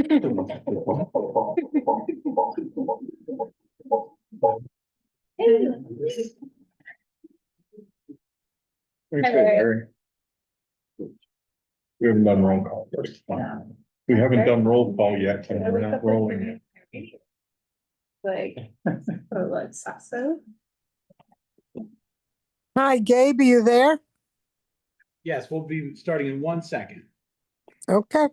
We haven't done roll call first. We haven't done roll call yet, and we're not rolling yet. Like, oh, like Sasso. Hi, Gabe, are you there? Yes, we'll be starting in 1 second. Okay.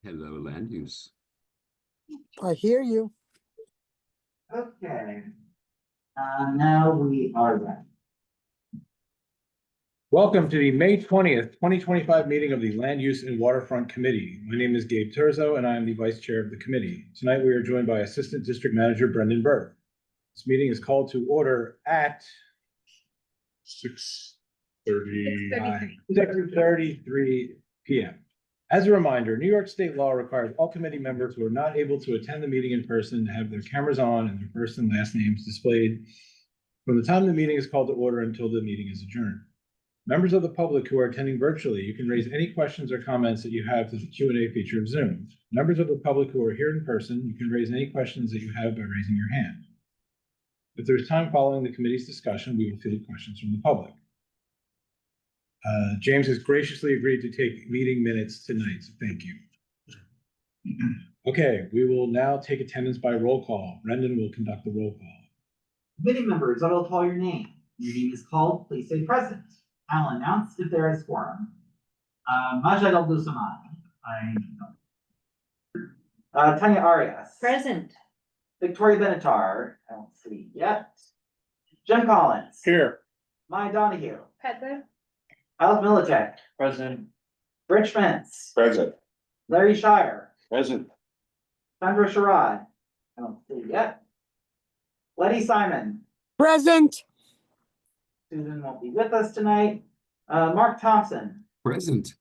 Hello, land use. I hear you. Okay. Now we are ready. Welcome to the May 20th, 2025 meeting of the Land Use and Waterfront Committee. My name is Gabe Terzo, and I am the Vice Chair of the committee. Tonight, we are joined by Assistant District Manager Brendan Burke. This meeting is called to order at 6:33 p.m. As a reminder, New York State law requires all committee members who are not able to attend the meeting in person to have their cameras on and their first and last names displayed from the time the meeting is called to order until the meeting is adjourned. Members of the public who are attending virtually, you can raise any questions or comments that you have through the Q&A feature of Zoom. Members of the public who are here in person, you can raise any questions that you have by raising your hand. If there's time following the committee's discussion, we will field questions from the public. James has graciously agreed to take meeting minutes tonight, so thank you. Okay, we will now take attendance by roll call. Brendan will conduct the roll call. Committee members, I will call your name. Your name is called, please say present. I'll announce if there is quorum. Majid Al-Dusamani. Tanya Arias. Present. Victoria Benatar. I don't see yet. Jim Collins. Here. Maya Donahue. Present. Alice Militech. Present. Rich Spence. Present. Larry Shire. Present. Sandra Sherrod. I don't see yet. Letty Simon. Present. Susan won't be with us tonight. Mark Thompson. Present.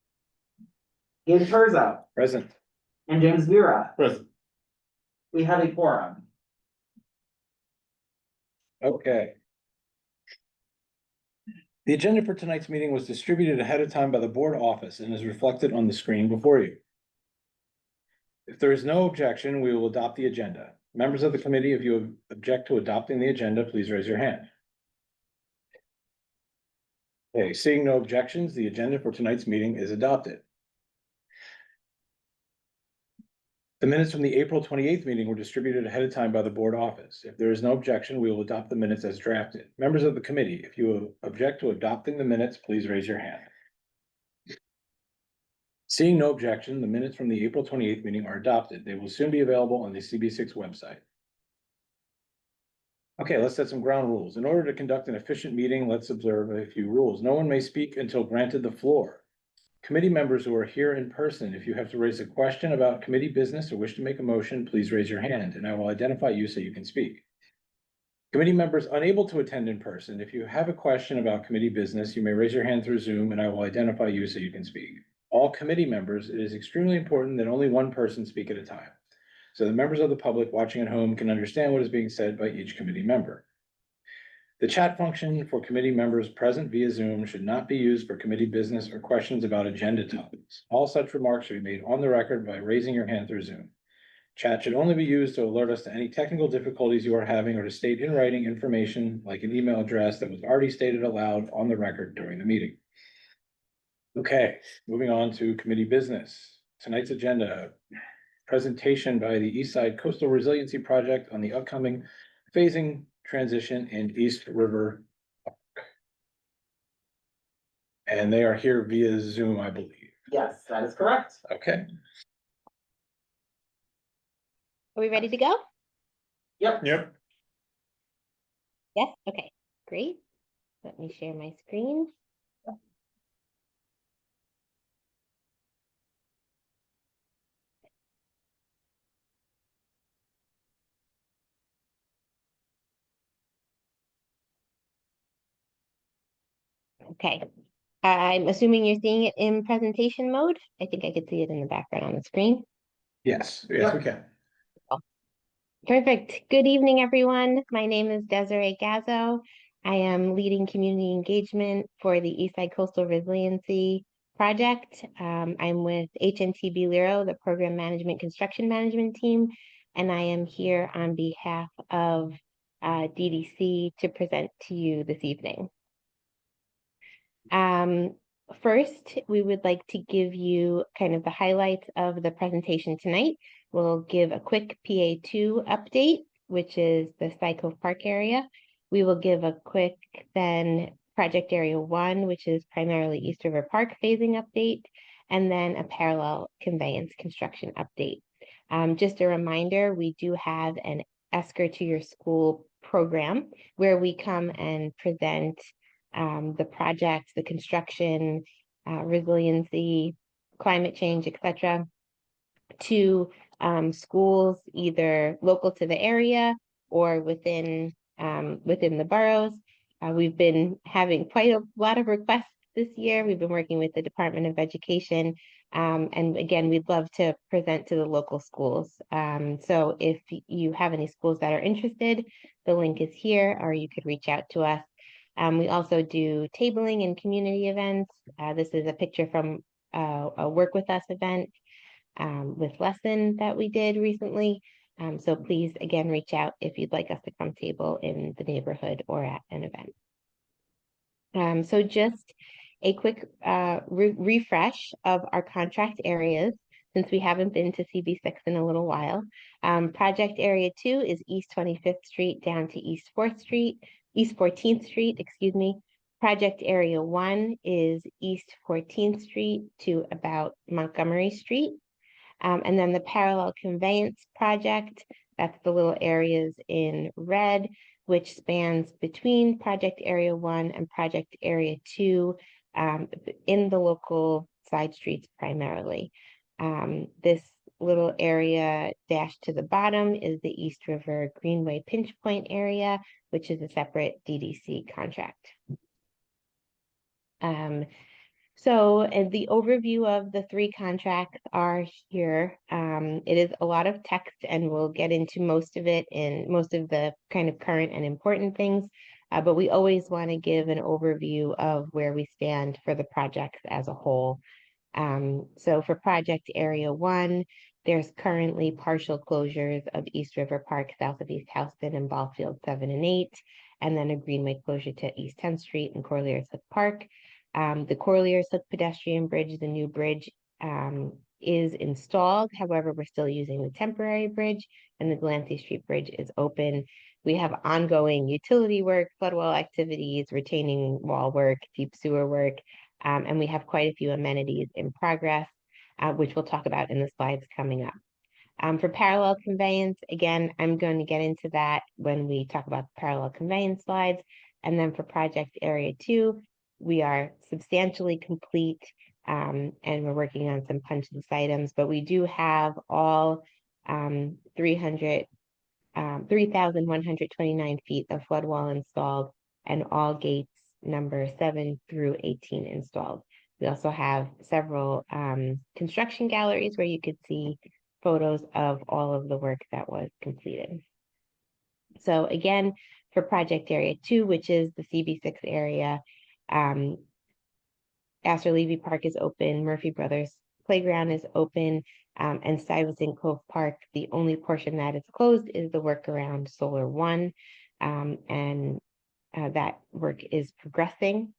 Gabe Terzo. Present. And James Vera. Present. We have a quorum. Okay. The agenda for tonight's meeting was distributed ahead of time by the board office and is reflected on the screen before you. If there is no objection, we will adopt the agenda. Members of the committee, if you object to adopting the agenda, please raise your hand. Okay, seeing no objections, the agenda for tonight's meeting is adopted. The minutes from the April 28th meeting were distributed ahead of time by the board office. If there is no objection, we will adopt the minutes as drafted. Members of the committee, if you object to adopting the minutes, please raise your hand. Seeing no objection, the minutes from the April 28th meeting are adopted. They will soon be available on the CB6 website. Okay, let's set some ground rules. In order to conduct an efficient meeting, let's observe a few rules. No one may speak until granted the floor. Committee members who are here in person, if you have to raise a question about committee business or wish to make a motion, please raise your hand and I will identify you so you can speak. Committee members unable to attend in person, if you have a question about committee business, you may raise your hand through Zoom and I will identify you so you can speak. All committee members, it is extremely important that only one person speak at a time, so the members of the public watching at home can understand what is being said by each committee member. The chat function for committee members present via Zoom should not be used for committee business or questions about agenda topics. All such remarks should be made on the record by raising your hand through Zoom. Chat should only be used to alert us to any technical difficulties you are having or to state in writing information like an email address that was already stated aloud on the record during the meeting. Okay, moving on to committee business. Tonight's agenda. Presentation by the Eastside Coastal Resiliency Project on the upcoming phasing transition in East River Park. And they are here via Zoom, I believe. Yes, that is correct. Okay. Are we ready to go? Yep. Yep. Yes, okay, great. Let me share my screen. Okay, I'm assuming you're seeing it in presentation mode. I think I could see it in the background on the screen. Yes, yes, we can. Perfect. Good evening, everyone. My name is Desiree Gazzo. I am leading community engagement for the Eastside Coastal Resiliency project. I'm with HNTB Lero, the Program Management Construction Management Team, and I am here on behalf of DDC to present to you this evening. First, we would like to give you kind of the highlights of the presentation tonight. We'll give a quick PA2 update, which is the Psycho Park area. We will give a quick then Project Area 1, which is primarily East River Park phasing update, and then a parallel conveyance construction update. Just a reminder, we do have an Esker to Your School program where we come and present the projects, the construction, resiliency, climate change, etc., to schools either local to the area or within the boroughs. We've been having quite a lot of requests this year. We've been working with the Department of Education. And again, we'd love to present to the local schools. So if you have any schools that are interested, the link is here, or you could reach out to us. We also do tabling and community events. This is a picture from a Work With Us event with lesson that we did recently. So please, again, reach out if you'd like us to come table in the neighborhood or at an event. So just a quick refresh of our contract areas, since we haven't been to CB6 in a little while. Project Area 2 is East 25th Street down to East 14th Street, excuse me. Project Area 1 is East 14th Street to about Montgomery Street. And then the parallel conveyance project, that's the little areas in red, which spans between Project Area 1 and Project Area 2 in the local side streets primarily. This little area dashed to the bottom is the East River Greenway Pinch Point area, which is a separate DDC contract. So the overview of the three contracts are here. It is a lot of text, and we'll get into most of it in most of the kind of current and important things. But we always want to give an overview of where we stand for the projects as a whole. So for Project Area 1, there's currently partial closures of East River Park, south of East Houston, and Ballfield 7 and 8, and then a Greenway closure to East 10th Street and Corlears Hook Park. The Corlears Hook pedestrian bridge, the new bridge, is installed. However, we're still using the temporary bridge, and the Delancey Street Bridge is open. We have ongoing utility work, flood wall activities, retaining wall work, deep sewer work, and we have quite a few amenities in progress, which we'll talk about in the slides coming up. For parallel conveyance, again, I'm going to get into that when we talk about the parallel conveyance slides. And then for Project Area 2, we are substantially complete, and we're working on some punch list items, but we do have all 3,129 feet of flood wall installed and all gates number 7 through 18 installed. We also have several construction galleries where you could see photos of all of the work that was completed. So again, for Project Area 2, which is the CB6 area, Astor Levy Park is open, Murphy Brothers Playground is open, and Stuyvesant Cove Park, the only portion that is closed is the work around Solar One, and that work is progressing.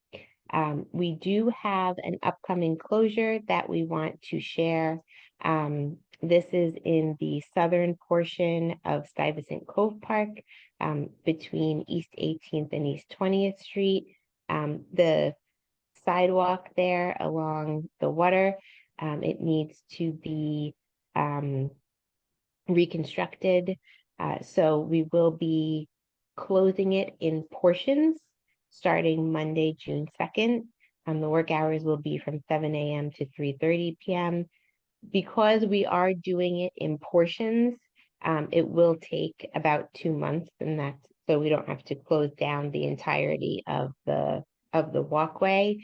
We do have an upcoming closure that we want to share. This is in the southern portion of Stuyvesant Cove Park, between East 18th and East 20th Street. The sidewalk there along the water, it needs to be reconstructed. So we will be closing it in portions starting Monday, June 2nd. The work hours will be from 7 a.m. to 3:30 p.m. Because we are doing it in portions, it will take about 2 months, and that's so we don't have to close down the entirety of the walkway.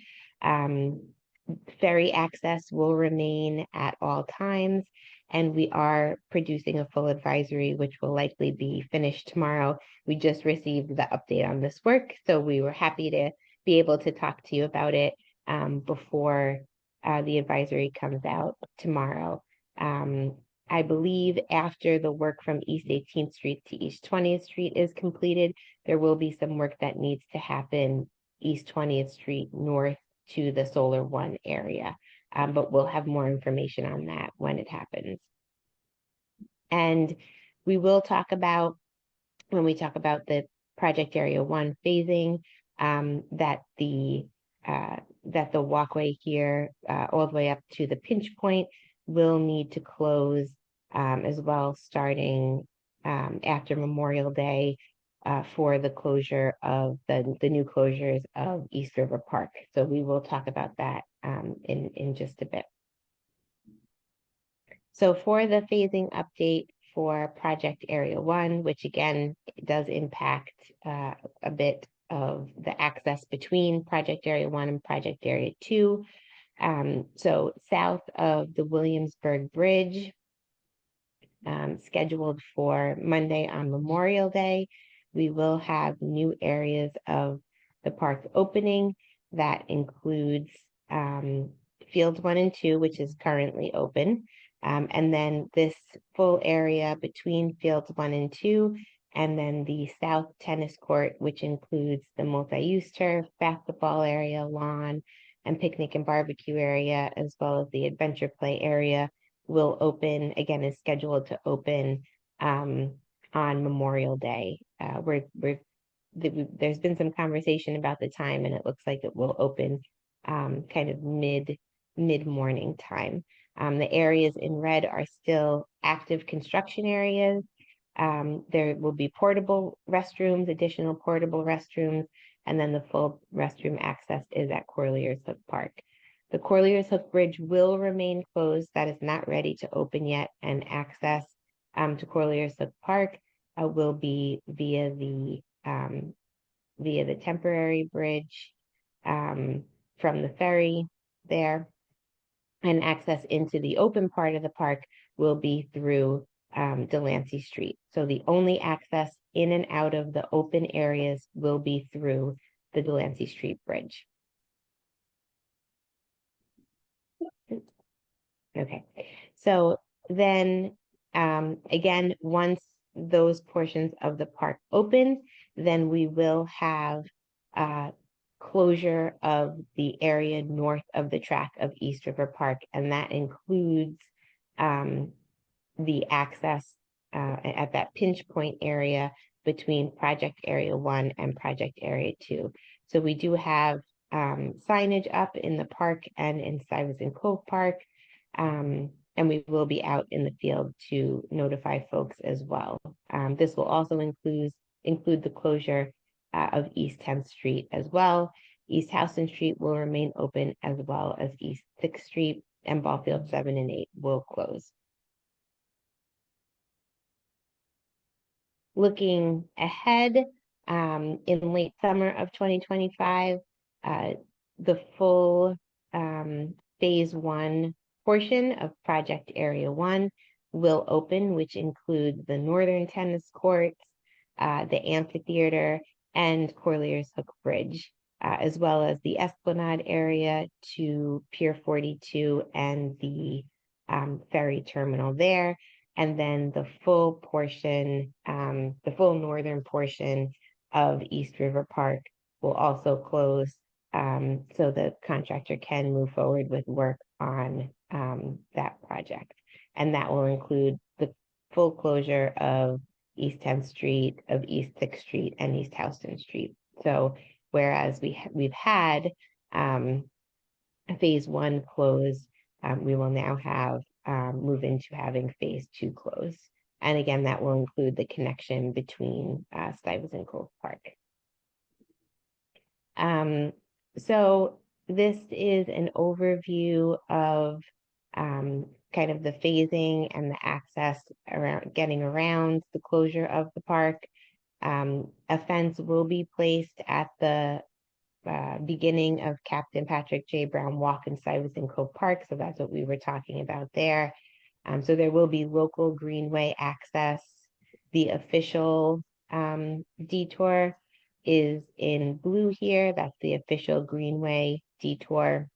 Ferry access will remain at all times, and we are producing a full advisory, which will likely be finished tomorrow. We just received the update on this work, so we were happy to be able to talk to you about it before the advisory comes out tomorrow. I believe after the work from East 18th Street to East 20th Street is completed, there will be some work that needs to happen East 20th Street north to the Solar One area. But we'll have more information on that when it happens. And we will talk about, when we talk about the project area 1 phasing, that the walkway here all the way up to the pinch point will need to close as well, starting after Memorial Day for the closure of the new closures of East River Park. So we will talk about that in just a bit. So for the phasing update for project area 1, which again does impact a bit of the access between project area 1 and project area 2. So south of the Williamsburg Bridge, scheduled for Monday on Memorial Day, we will have new areas of the park opening. That includes fields 1 and 2, which is currently open. And then this full area between fields 1 and 2, and then the south tennis court, which includes the multi-use turf, basketball area, lawn, and picnic and barbecue area, as well as the adventure play area, will open, again, is scheduled to open on Memorial Day. There's been some conversation about the time, and it looks like it will open kind of mid-morning time. The areas in red are still active construction areas. There will be portable restrooms, additional portable restrooms, and then the full restroom access is at Corlears Hook Park. The Corlears Hook Bridge will remain closed. That is not ready to open yet, and access to Corlears Hook Park will be via the temporary bridge from the ferry there. And access into the open part of the park will be through Delancey Street. So the only access in and out of the open areas will be through the Delancey Street Bridge. Okay, so then again, once those portions of the park open, then we will have closure of the area north of the track of East River Park, and that includes the access at that pinch point area between project area 1 and project area 2. So we do have signage up in the park and in Stuyvesant Cove Park, and we will be out in the field to notify folks as well. This will also include the closure of East 10th Street as well. East Houston Street will remain open, as well as East 6th Street, and Ballfield 7 and 8 will close. Looking ahead, in late summer of 2025, the full phase 1 portion of project area 1 will open, which includes the northern tennis courts, the amphitheater, and Corlears Hook Bridge, as well as the Esplanade area to Pier 42 and the ferry terminal there. And then the full portion, the full northern portion of East River Park will also close, so the contractor can move forward with work on that project. And that will include the full closure of East 10th Street, of East 6th Street, and East Houston Street. So whereas we've had phase 1 close, we will now have move into having phase 2 close. And again, that will include the connection between Stuyvesant Cove Park. So this is an overview of kind of the phasing and the access around getting around the closure of the park. A fence will be placed at the beginning of Captain Patrick J. Brown Walk in Stuyvesant Cove Park. So that's what we were talking about there. So there will be local greenway access. The official detour is in blue here. That's the official greenway detour.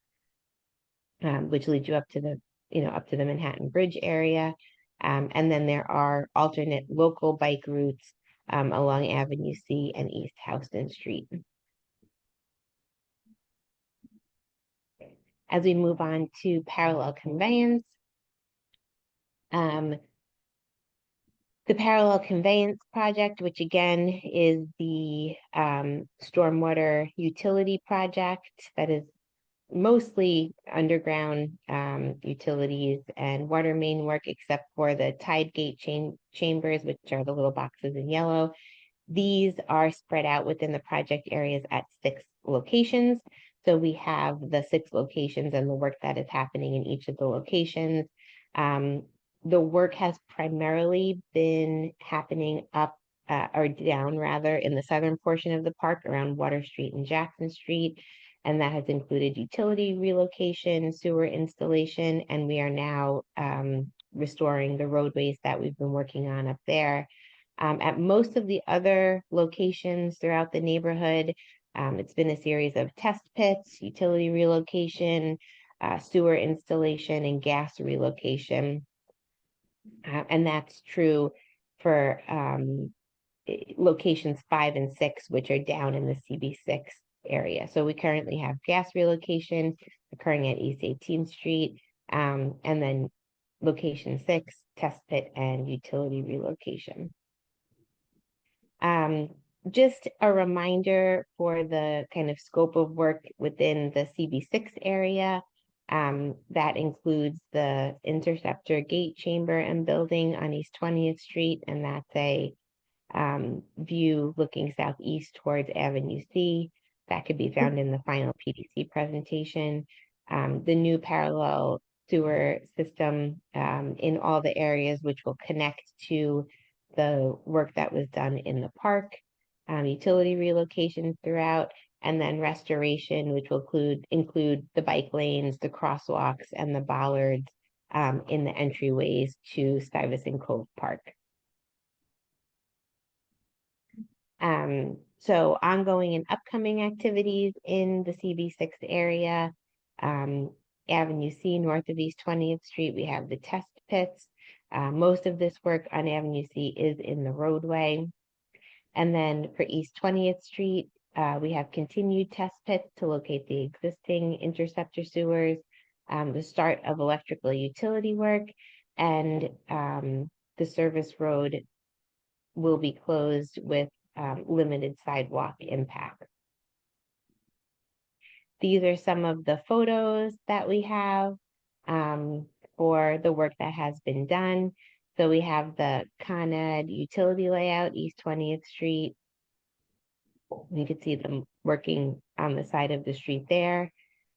which leads you up to the, up to the Manhattan Bridge area. And then there are alternate local bike routes along Avenue C and East Houston Street. As we move on to parallel conveyance, the parallel conveyance project, which again is the stormwater utility project that is mostly underground utilities and water main work, except for the tide gate chambers, which are the little boxes in yellow. These are spread out within the project areas at 6 locations. So we have the 6 locations and the work that is happening in each of the locations. The work has primarily been happening up or down rather in the southern portion of the park around Water Street and Jackson Street. And that has included utility relocation, sewer installation, and we are now restoring the roadways that we've been working on up there. At most of the other locations throughout the neighborhood, it's been a series of test pits, utility relocation, sewer installation, and gas relocation. And that's true for locations 5 and 6, which are down in the CB6 area. So we currently have gas relocation occurring at East 18th Street, and then location 6, test pit and utility relocation. Just a reminder for the kind of scope of work within the CB6 area. That includes the interceptor gate chamber and building on East 20th Street, and that's a view looking southeast towards Avenue C. That could be found in the final PDC presentation. The new parallel sewer system in all the areas which will connect to the work that was done in the park, utility relocation throughout, and then restoration, which will include the bike lanes, the crosswalks, and the bollards in the entryways to Stuyvesant Cove Park. So ongoing and upcoming activities in the CB6 area, Avenue C north of East 20th Street, we have the test pits. Most of this work on Avenue C is in the roadway. And then for East 20th Street, we have continued test pits to locate the existing interceptor sewers, the start of electrical utility work, and the service road will be closed with limited sidewalk impact. These are some of the photos that we have for the work that has been done. So we have the Con Ed utility layout, East 20th Street. You can see them working on the side of the street there.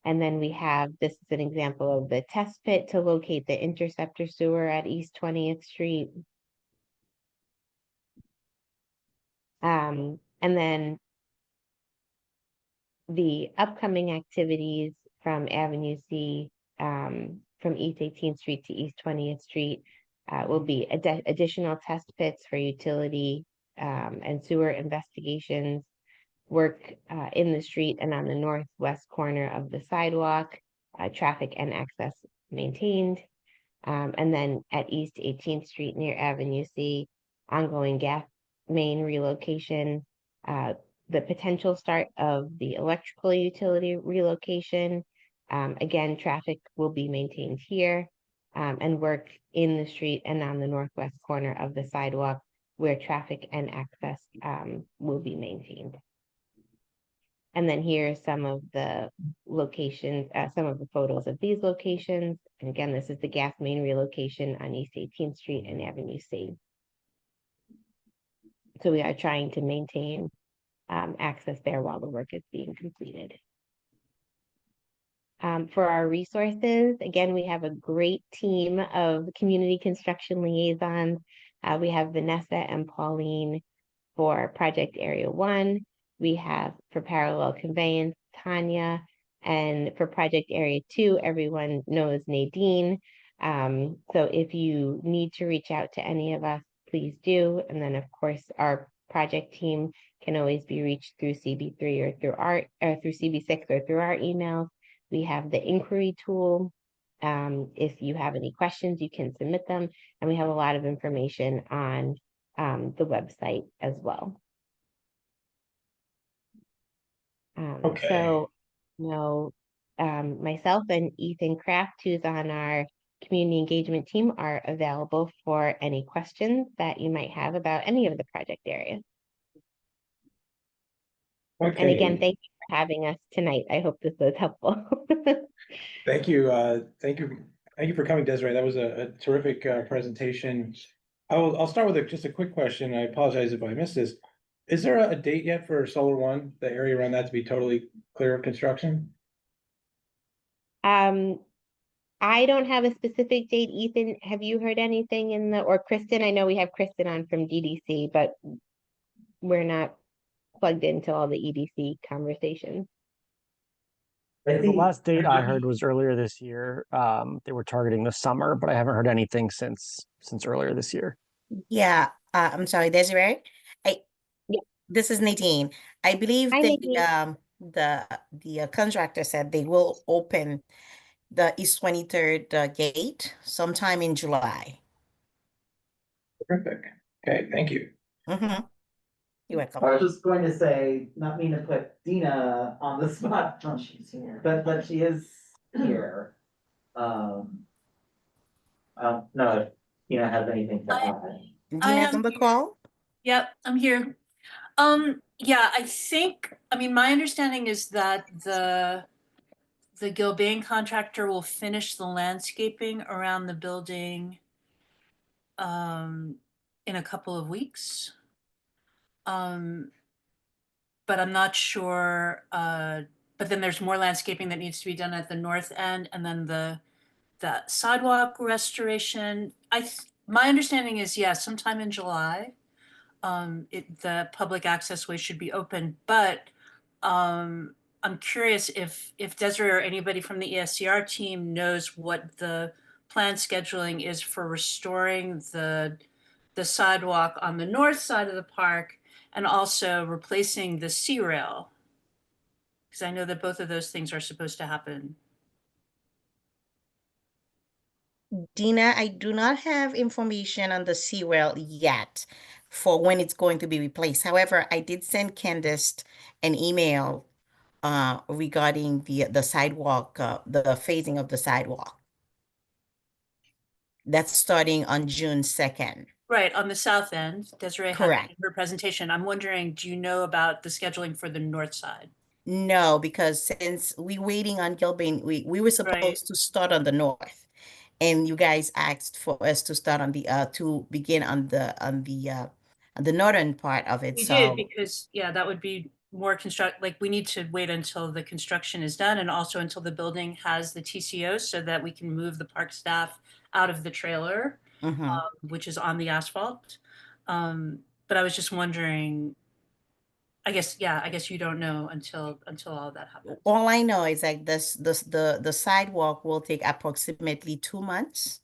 And then we have, this is an example of the test pit to locate the interceptor sewer at East 20th Street. And then the upcoming activities from Avenue C, from East 18th Street to East 20th Street will be additional test pits for utility and sewer investigations, work in the street and on the northwest corner of the sidewalk, traffic and access maintained. And then at East 18th Street near Avenue C, ongoing gas main relocation, the potential start of the electrical utility relocation. Again, traffic will be maintained here, and work in the street and on the northwest corner of the sidewalk where traffic and access will be maintained. And then here are some of the locations, some of the photos of these locations. And again, this is the gas main relocation on East 18th Street and Avenue C. So we are trying to maintain access there while the work is being completed. For our resources, again, we have a great team of community construction liaisons. We have Vanessa and Pauline for Project Area 1. We have for Parallel Conveyance, Tanya, and for Project Area 2, everyone knows Nadine. So if you need to reach out to any of us, please do. And then of course, our project team can always be reached through CB3 or through CB6 or through our emails. We have the inquiry tool. If you have any questions, you can submit them, and we have a lot of information on the website as well. Okay. So, myself and Ethan Kraft, who's on our community engagement team, are available for any questions that you might have about any of the project areas. And again, Okay, thank you for having us tonight. I hope this was helpful. thank you, thank you for coming, Desiree. That was a terrific presentation. I'll start with just a quick question. I apologize if I missed this. Is there a date yet for Solar One, the area around that to be totally clear of construction? I don't have a specific date. Ethan, have you heard anything or Kristen? I know we have Kristen on from DDC, but we're not plugged into all the EDC conversations. The last date I heard was earlier this year. They were targeting the summer, but I haven't heard anything since earlier this year. Yeah, I'm sorry, Desiree. Yeah. This is Nadine. I believe Hi, the Nadine. contractor said they will open the East 23rd gate sometime in July. Terrific. Okay, thank you. Mm-hmm. You're welcome. I was just going to say, not mean to put Dina on the spot, she's here, but she is here. No, if Dina has anything to add. Dina's on the call? Yep, I'm here. Yeah, I mean, my understanding is that the Gilbane contractor will finish the landscaping around the building in a couple of weeks. But I'm not sure, but then there's more landscaping that needs to be done at the north end, and then the sidewalk restoration. My understanding is, yes, sometime in July, the public access way should be open, but I'm curious if Desiree or anybody from the ESCR team knows what the planned scheduling is for restoring the sidewalk on the north side of the park and also replacing the sea rail. Because I know that both of those things are supposed to happen. Dina, I do not have information on the seawall yet for when it's going to be replaced. However, I did send Candace an email regarding the sidewalk, the phasing of the sidewalk. That's starting on June 2nd. Right, on the south end, Desiree had Correct. in her presentation. I'm wondering, do you know about the scheduling for the north side? No, because since we're waiting on Gilbane, we were supposed to start on the north, and you guys asked for us to start on the to begin on the northern part of it. We So did, because yeah, that would be more like we need to wait until the construction is done and also until the building has the TCO so that we can move the park staff out of the trailer, which is on the asphalt. But I was just wondering, I guess you don't know until all of that happens. all I know is like the sidewalk will take approximately 2 months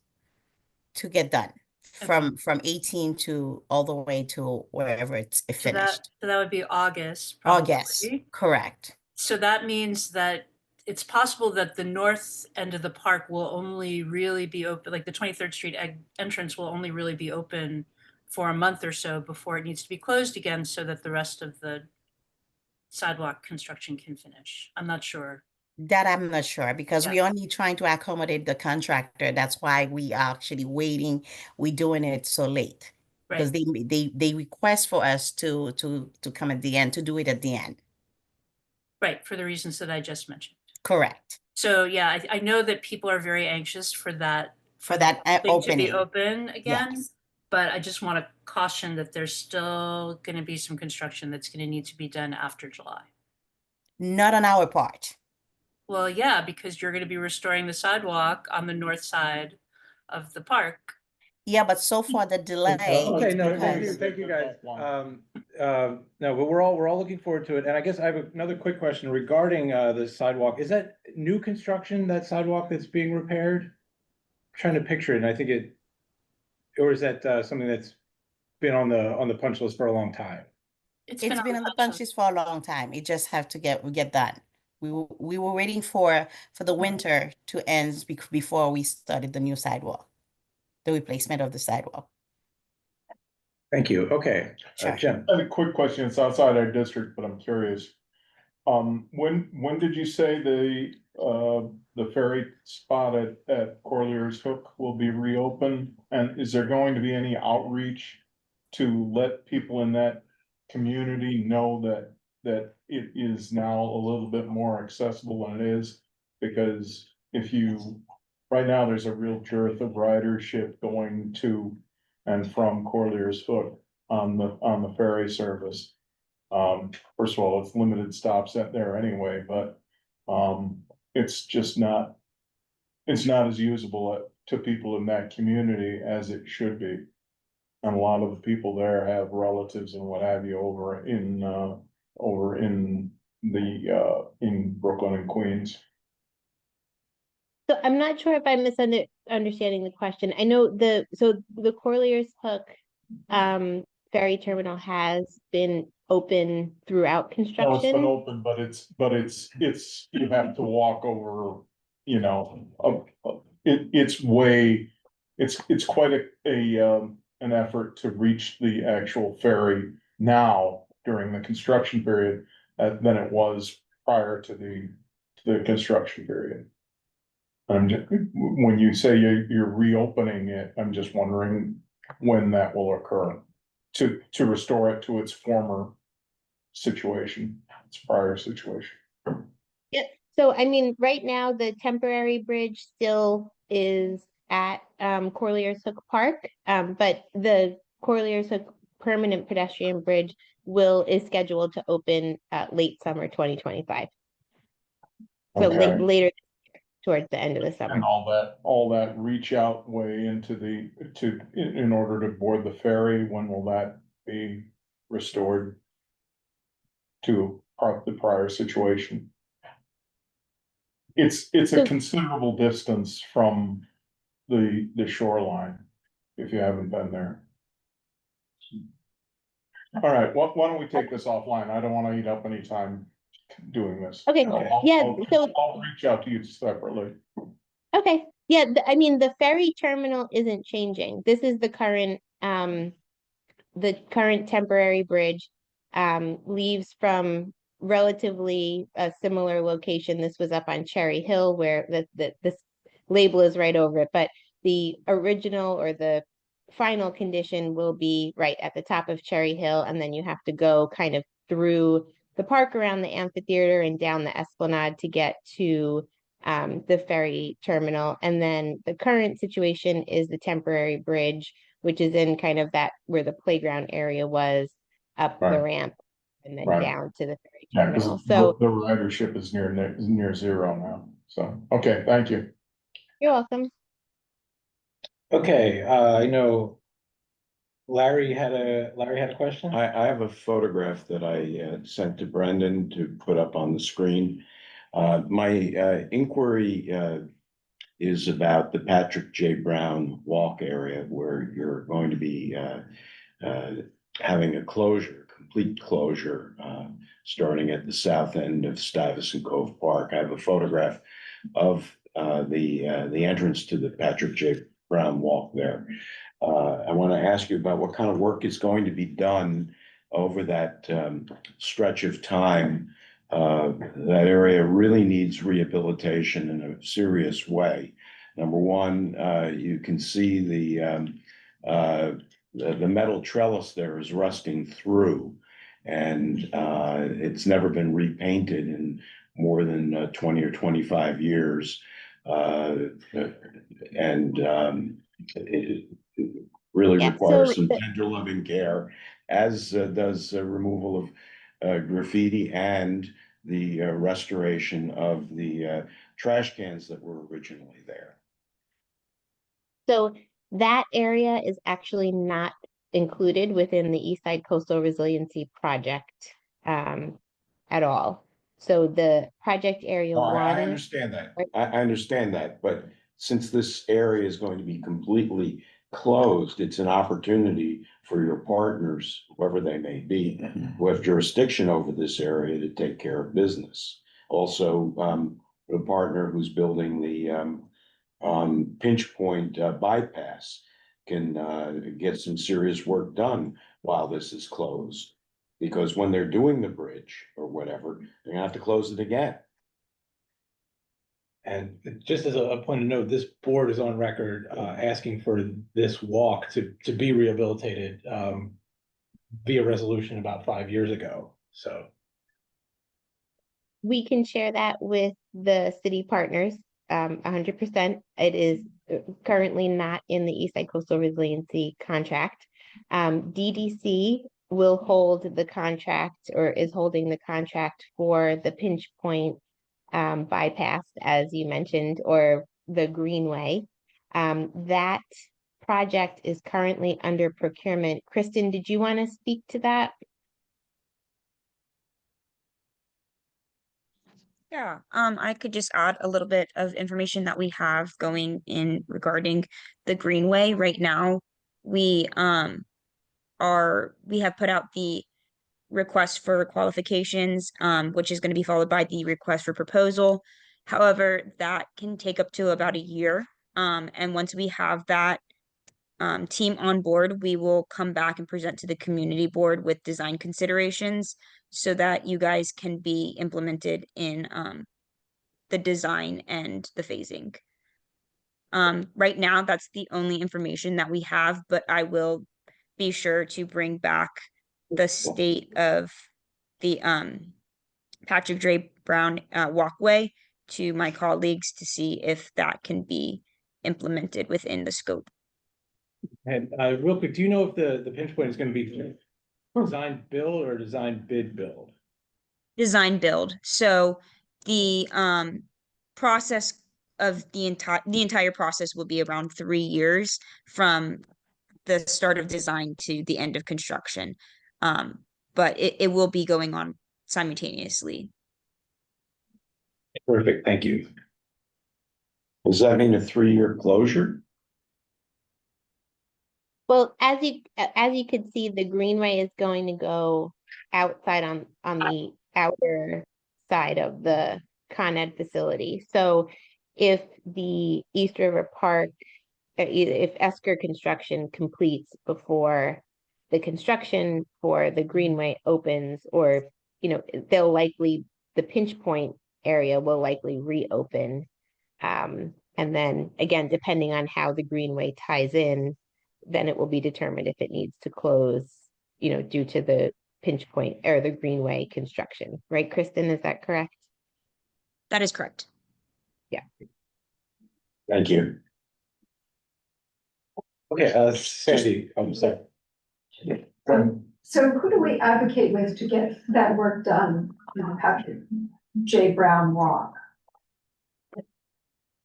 to get done from 18 to all the way to wherever it's finished. So that would be August, probably. August, correct. So that means that it's possible that the north end of the park will only really be open, like the 23rd Street entrance will only really be open for a month or so before it needs to be closed again so that the rest of the sidewalk construction can finish. I'm not sure. That I'm not sure because we're only trying to accommodate the contractor. That's why we are actually waiting. We're doing it so late because they request for us to come at the end, to do it at the end. Right, for the reasons that I just mentioned. Correct. So yeah, I know that people are very anxious for that opening to be open again. Yes. But I just want to caution that there's still going to be some construction that's going to need to be done after July. Not on our part. Well, yeah, because you're going to be restoring the sidewalk on the north side of the park. Yeah, but so far the delay. Okay, no, because... thank you guys. No, but we're all looking forward to it. And I guess I have another quick question regarding the sidewalk. Is that new construction, that sidewalk that's being repaired? I'm trying to picture it, and I think or is that something that's been on the punch list for a long time? It's been on the punch list for a long time. It just have to get done. We were waiting for the winter to end before we started the new sidewalk, the replacement of the sidewalk. Thank you. Okay, Sure. Jim. I have a quick question. It's outside our district, but I'm curious. When did you say the ferry spot at Corlear's Hook will be reopened? And is there going to be any outreach to let people in that community know that it is now a little bit more accessible than it is? Because right now, there's a real dearth of ridership going to and from Corlear's Hook on the ferry service. First of all, it's limited stops at there anyway, but, it's just not. It's not as usable to people in that community as it should be. And a lot of the people there have relatives and what have you over in in Brooklyn and Queens. So I'm not sure if I'm understanding the question. I know the Corlear's Hook ferry terminal has been open throughout No, it's been construction. open, but it's, you have to walk over, you know, it's quite an effort to reach the actual ferry now during the construction period than it was prior to the construction period. When you say you're reopening it, I'm just wondering when that will occur to restore it to its former situation, its prior situation. Yeah. So I mean, right now the temporary bridge still is at Corlear's Hook Park, but the Corlear's Hook permanent pedestrian bridge is scheduled to open late summer 2025. So Okay. later towards the end of the summer. And all that reach out way into in order to board the ferry, when will that be restored to the prior situation? It's a considerable distance from the shoreline, if you haven't been there. All right, why don't we take this offline? I don't want to eat up any time doing this. Okay, yeah, I'll reach out to you separately. Okay, yeah, I mean, the ferry terminal isn't changing. This is the current temporary bridge, leaves from relatively a similar location. This was up on Cherry Hill where this label is right over it, but the original or the final condition will be right at the top of Cherry Hill, and then you have to go kind of through the park around the amphitheater and down the esplanade to get to the ferry terminal. And then the current situation is the temporary bridge, which is in kind of that where the playground area was, up the ramp and then down to the ferry terminal. So the ridership is near zero now. So, okay, thank you. you're welcome. Okay, I know Larry had a question. I have a photograph that I sent to Brendan to put up on the screen. My inquiry is about the Patrick J. Brown walk area where you're going to be having a complete closure, starting at the south end of Stuyvesant Cove Park. I have a photograph of the entrance to the Patrick J. Brown walk there. I want to ask you about what kind of work is going to be done over that stretch of time. That area really needs rehabilitation in a serious way. Number one, you can see the metal trellis there is rusting through, and it's never been repainted in more than 20 or 25 years. It really requires some tender loving care, as does removal of graffiti and the restoration of the trash cans that were originally there. So that area is actually not included within the East Side Coastal Resiliency Project at all. So the project area one. I understand that. I understand that, but since this area is going to be completely closed, it's an opportunity for your partners, whoever they may be, who have jurisdiction over this area, to take care of business. Also, a partner who's building the Pinch Point bypass can get some serious work done while this is closed. Because when they're doing the bridge or whatever, they're gonna have to close it again. And just as a point of note, this board is on record asking for this walk to be rehabilitated via resolution about 5 years ago. So We can share that with the city partners, 100%. It is currently not in the East Side Coastal Resiliency contract. DDC will hold the contract, or is holding the contract for the Pinch Point bypass, as you mentioned, or the Greenway. That project is currently under procurement. Kristen, did you want to speak to that? Yeah, I could just add a little bit of information that we have going in regarding the Greenway. Right now, we have put out the request for qualifications, which is going to be followed by the request for proposal. However, that can take up to about a year. And once we have that team on board, we will come back and present to the community board with design considerations so that you guys can be implemented in the design and the phasing. Right now, that's the only information that we have, but I will be sure to bring back the state of the Patrick J. Brown walkway to my colleagues to see if that can be implemented within the scope. and real quick, do you know if the Pinch Point is going to be design build or design bid build? Design build. So the process of the entire process will be around 3 years from the start of design to the end of construction. But it will be going on simultaneously. Perfect, thank you. Does that mean a 3-year closure? Well, as you could see, the Greenway is going to go outside on the outer side of the Con Ed facility. So if the East River Park, if Esker construction completes before the construction for the Greenway opens, or, you know, the Pinch Point area will likely reopen. And then again, depending on how the Greenway ties in, then it will be determined if it needs to close, you know, due to the Pinch Point or the Greenway construction. Right, Kristen, is that correct? That is correct. Yeah. Thank you. Okay, Sandy, I'm sorry. So who do we advocate with to get that work done on Patrick J. Brown Walk? I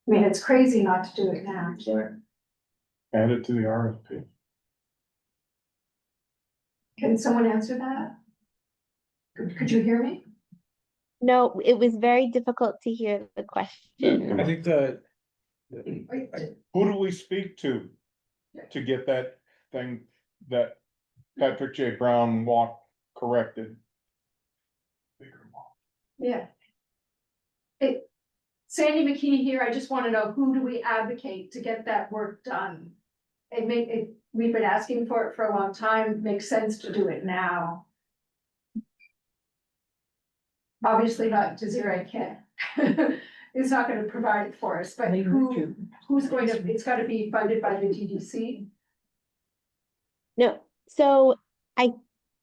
mean, it's crazy not to do it now. Sure. Add it to the RFP. Can someone answer that? Could you hear me? No, it was very difficult to hear the question. I think Who do we speak to get that thing, that Patrick J. Brown walk corrected? Yeah. Hey, Sandy McKee here. I just want to know, who do we advocate to get that work done? We've been asking for it for a long time. It makes sense to do it now. Obviously not Desiree Kent. It's not going to provide it for us, but who's going to, it's got to be funded by the DDC? No, so I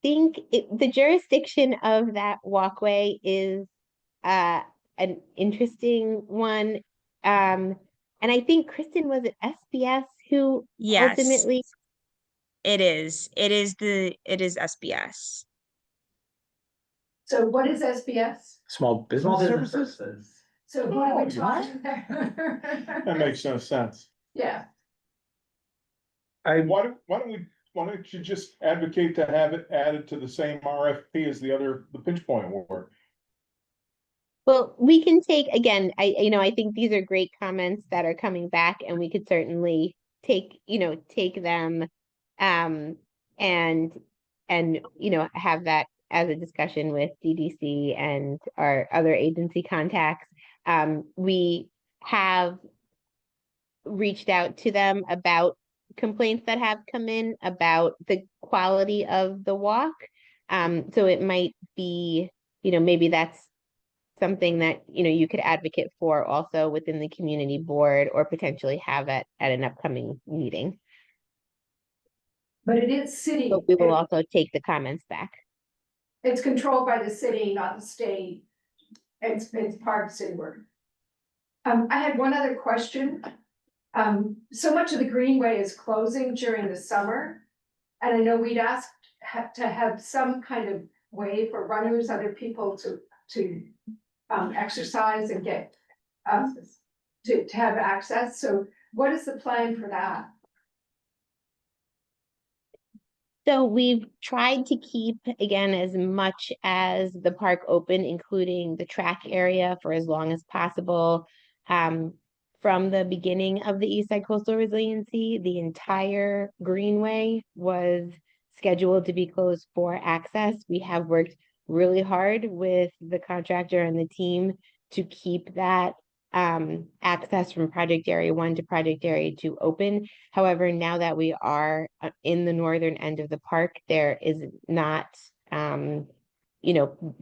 think the jurisdiction of that walkway is an interesting one. And I think, Kristen, was it SBS who Yes, ultimately? it is. It is SBS. So what is SBS? small business Small business services. services. So who do we talk to That there? makes no sense. Yeah, Why don't you just advocate to have it added to the same RFP as the Pinch Point work? Well, we can take, again, I think these are great comments that are coming back, and we could certainly take them, and have that as a discussion with DDC and our other agency contacts. We have reached out to them about complaints that have come in about the quality of the walk. So it might be, maybe that's something that, you could advocate for also within the community board or potentially have at an upcoming meeting. But it is city. But we will also take the comments back. It's controlled by the city, not the state. It's part of city work. I had one other question. So much of the greenway is closing during the summer. And I know we'd asked to have some kind of way for runners, other people to exercise and get to have access. So what is the plan for that? So we've tried to keep, again, as much as the park open, including the track area, for as long as possible. From the beginning of the East Side Coastal Resiliency, the entire greenway was scheduled to be closed for access. We have worked really hard with the contractor and the team to keep that access from Project Area 1 to Project Area 2 open. However, now that we are in the northern end of the park, there is not, the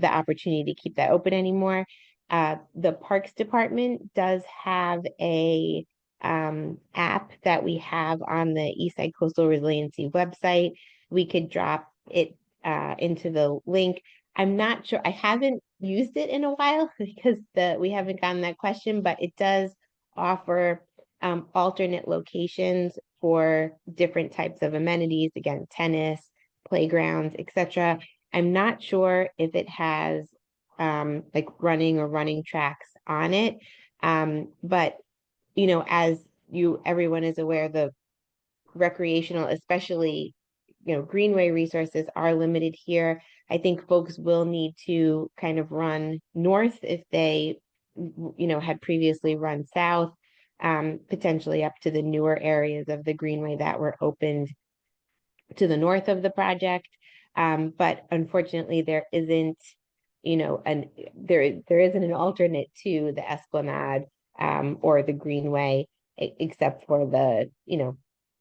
opportunity to keep that open anymore. The Parks Department does have a app that we have on the East Side Coastal Resiliency website. We could drop it into the link. I'm not sure, I haven't used it in a while because we haven't gotten that question, but it does offer alternate locations for different types of amenities, again, tennis, playgrounds, etc. I'm not sure if it has like running tracks on it. But as everyone is aware, the recreational, especially greenway resources are limited here. I think folks will need to kind of run north if they had previously run south, potentially up to the newer areas of the greenway that were opened to the north of the project. But unfortunately there isn't there isn't an alternate to the Esplanade or the greenway except for the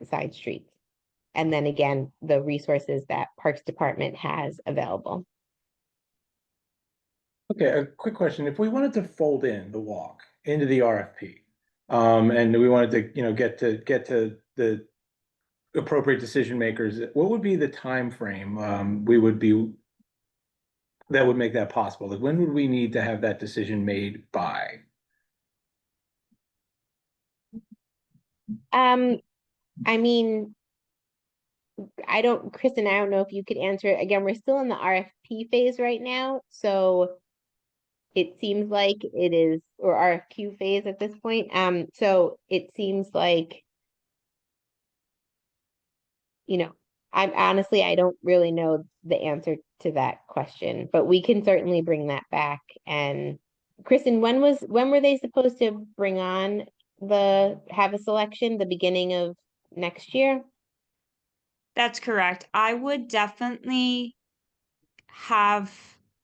side streets. And then again, the resources that Parks Department has available. Okay, a quick question. If we wanted to fold in the walk into the RFP, and we wanted to, get to the appropriate decision makers, what would be the time frame that would make that possible? Like, when would we need to have that decision made by? I mean, Kristen, I don't know if you could answer it. Again, we're still in the RFP phase right now, so it seems like it is, or RFQ phase at this point. So it seems like, I don't really know the answer to that question, but we can certainly bring that back. And Kristen, when were they supposed to bring on have a selection? The beginning of next year? That's correct. I would definitely have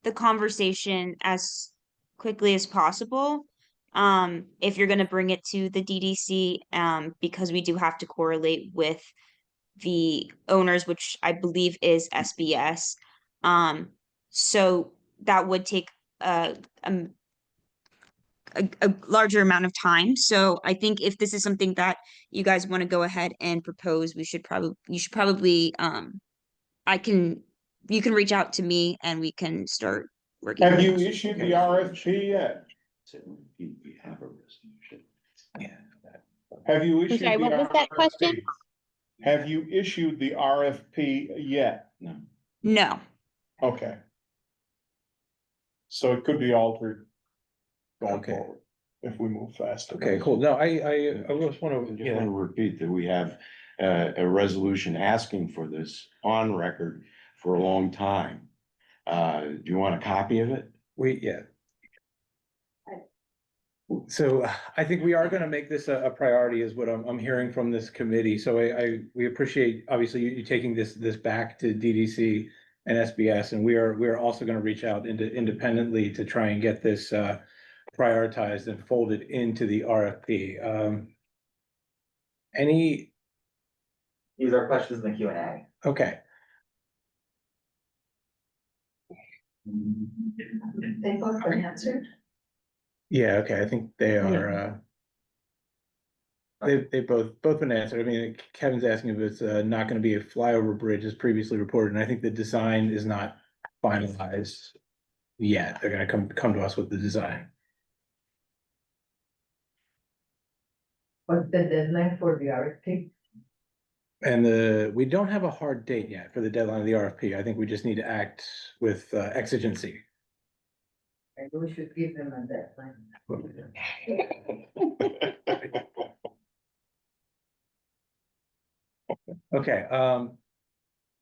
the conversation as quickly as possible. If you're going to bring it to the DDC, because we do have to correlate with the owners, which I believe is SBS. So that would take a larger amount of time. So I think if this is something that you guys want to go ahead and propose, you should probably you can reach out to me and we can start working. Have you issued the RFP yet? We have a resolution. Yeah. Have you issued? sorry, the what was that RFP? question? Have you issued the RFP yet? No. No. Okay. So it could be altered going Okay. forward if we move faster. Okay, cool. No, I just want I just want to repeat that we have a resolution asking for this on record for a long time. Do you want a copy of it? yeah. So I think we are going to make this a priority, is what I'm hearing from this committee. So we appreciate, obviously, you taking this back to DDC. and SBS, and we are also going to reach out independently to try and get this prioritized and folded into the RFP. Any, These are questions in the Q&A. okay, They both been answered. yeah, okay, I think they are, they both been answered. I mean, Kevin's asking if it's not going to be a flyover bridge as previously reported, and I think the design is not finalized yet. They're going to come to us with the design. What's the deadline for the RFP? And we don't have a hard date yet for the deadline of the RFP. I think we just need to act with exigency. Maybe we should give them a deadline. Okay,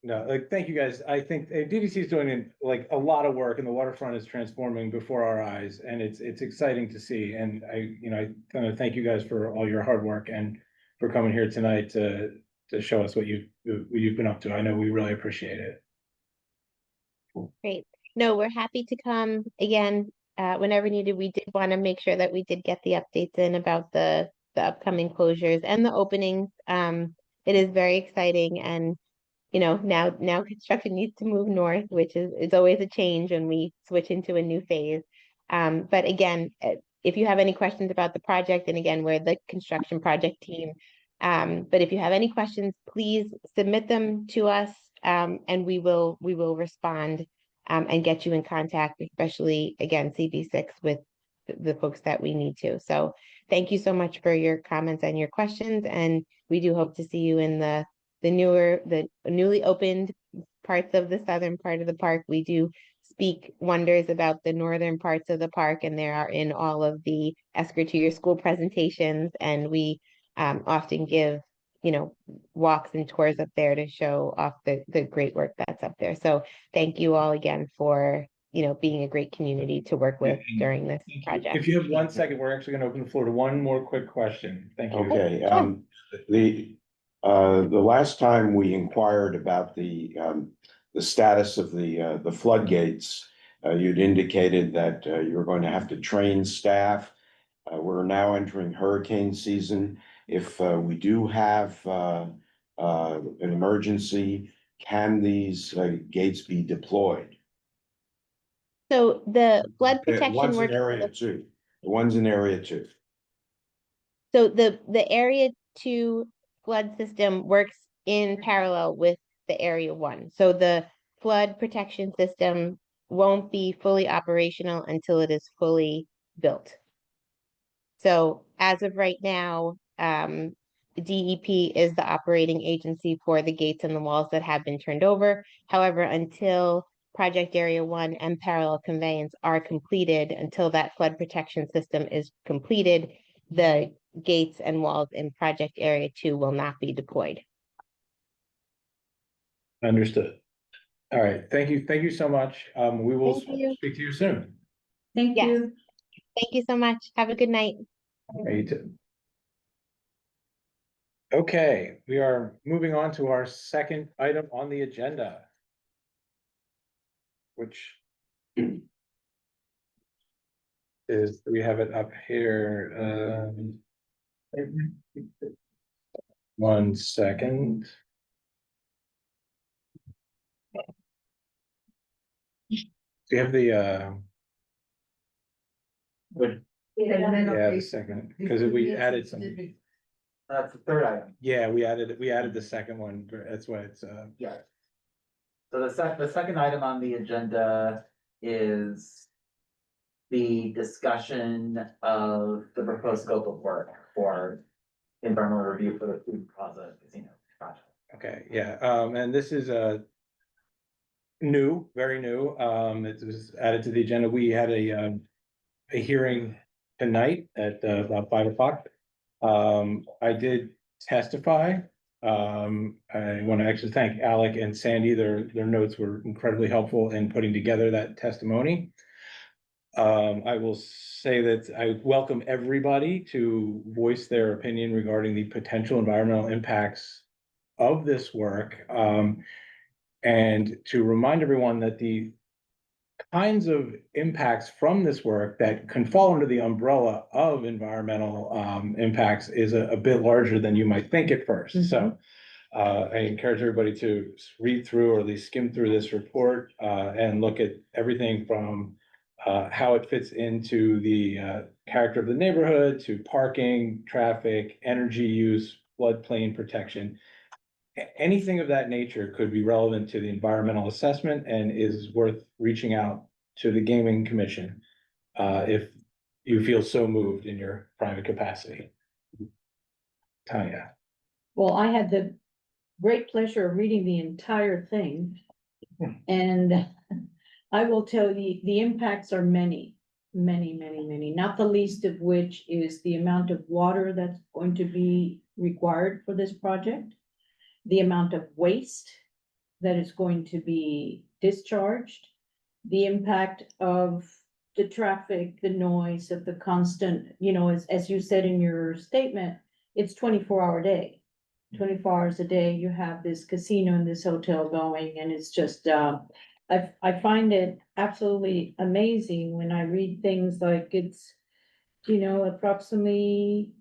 no, like, thank you guys. I think DDC is doing like a lot of work and the waterfront is transforming before our eyes, and it's exciting to see. And I kind of thank you guys for all your hard work and for coming here tonight to show us what you've been up to. I know we really appreciate it. Great. No, we're happy to come again, whenever needed. We did want to make sure that we did get the updates in about the upcoming closures and the openings. It is very exciting, and now construction needs to move north, which is always a change when we switch into a new phase. But again, if you have any questions about the project, and again, we're the construction project team. But if you have any questions, please submit them to us, and we will respond and get you in contact, especially again, CB6 with the folks that we need to. So thank you so much for your comments and your questions, and we do hope to see you in the newly opened parts of the southern part of the park. We do speak wonders about the northern parts of the park, and they are in all of the Esker to Your School presentations, and we often give walks and tours up there to show off the great work that's up there. So thank you all again for being a great community to work with during this project. If you have 1 second, we're actually going to open the floor to one more quick question. Thank you. Okay, the last time we inquired about the status of the floodgates, you'd indicated that you were going to have to train staff. We're now entering hurricane season. If we do have an emergency, can these gates be deployed? So the flood The protection ones in works. area two, the ones in area two. So the area 2 flood system works in parallel with the area 1. So the flood protection system won't be fully operational until it is fully built. So as of right now, DEP is the operating agency for the gates and the walls that have been turned over. However, until Project Area 1 and parallel conveyance are completed, until that flood protection system is completed, the gates and walls in Project Area 2 will not be deployed. Understood. All right, thank you so much. We will Thank you. speak to you soon. Thank Yes. you. Thank you so much. Have a good night. You too. Okay, we are moving on to our second item on the agenda, which is, we have it up here. 1 second. Do you have the yeah, the second, because we added some. That's the third item. Yeah, we added the second one. That's why it's Yeah. So the second item on the agenda is the discussion of the proposed scope of work for environmental review for the Food Plaza Casino project. okay, yeah, and this is new, very new. It was added to the agenda. We had a hearing tonight at about 5 o'clock. I did testify. I want to actually thank Alec and Sandy. Their notes were incredibly helpful in putting together that testimony. I will say that I welcome everybody to voice their opinion regarding the potential environmental impacts of this work. And to remind everyone that the kinds of impacts from this work that can fall under the umbrella of environmental impacts is a bit larger than you might think at first. So I encourage everybody to read through or at least skim through this report and look at everything from how it fits into the character of the neighborhood to parking, traffic, energy use, floodplain protection. Anything of that nature could be relevant to the environmental assessment and is worth reaching out to the gaming commission if you feel so moved in your private capacity. Tanya. Well, I had the great pleasure of reading the entire thing. And I will tell you, the impacts are many, not the least of which is the amount of water that's going to be required for this project, the amount of waste that is going to be discharged, the impact of the traffic, the noise of the constant, as you said in your statement, it's 24-hour day. 24 hours a day, you have this casino and this hotel going, and it's just, I find it absolutely amazing when I read things like it's, approximately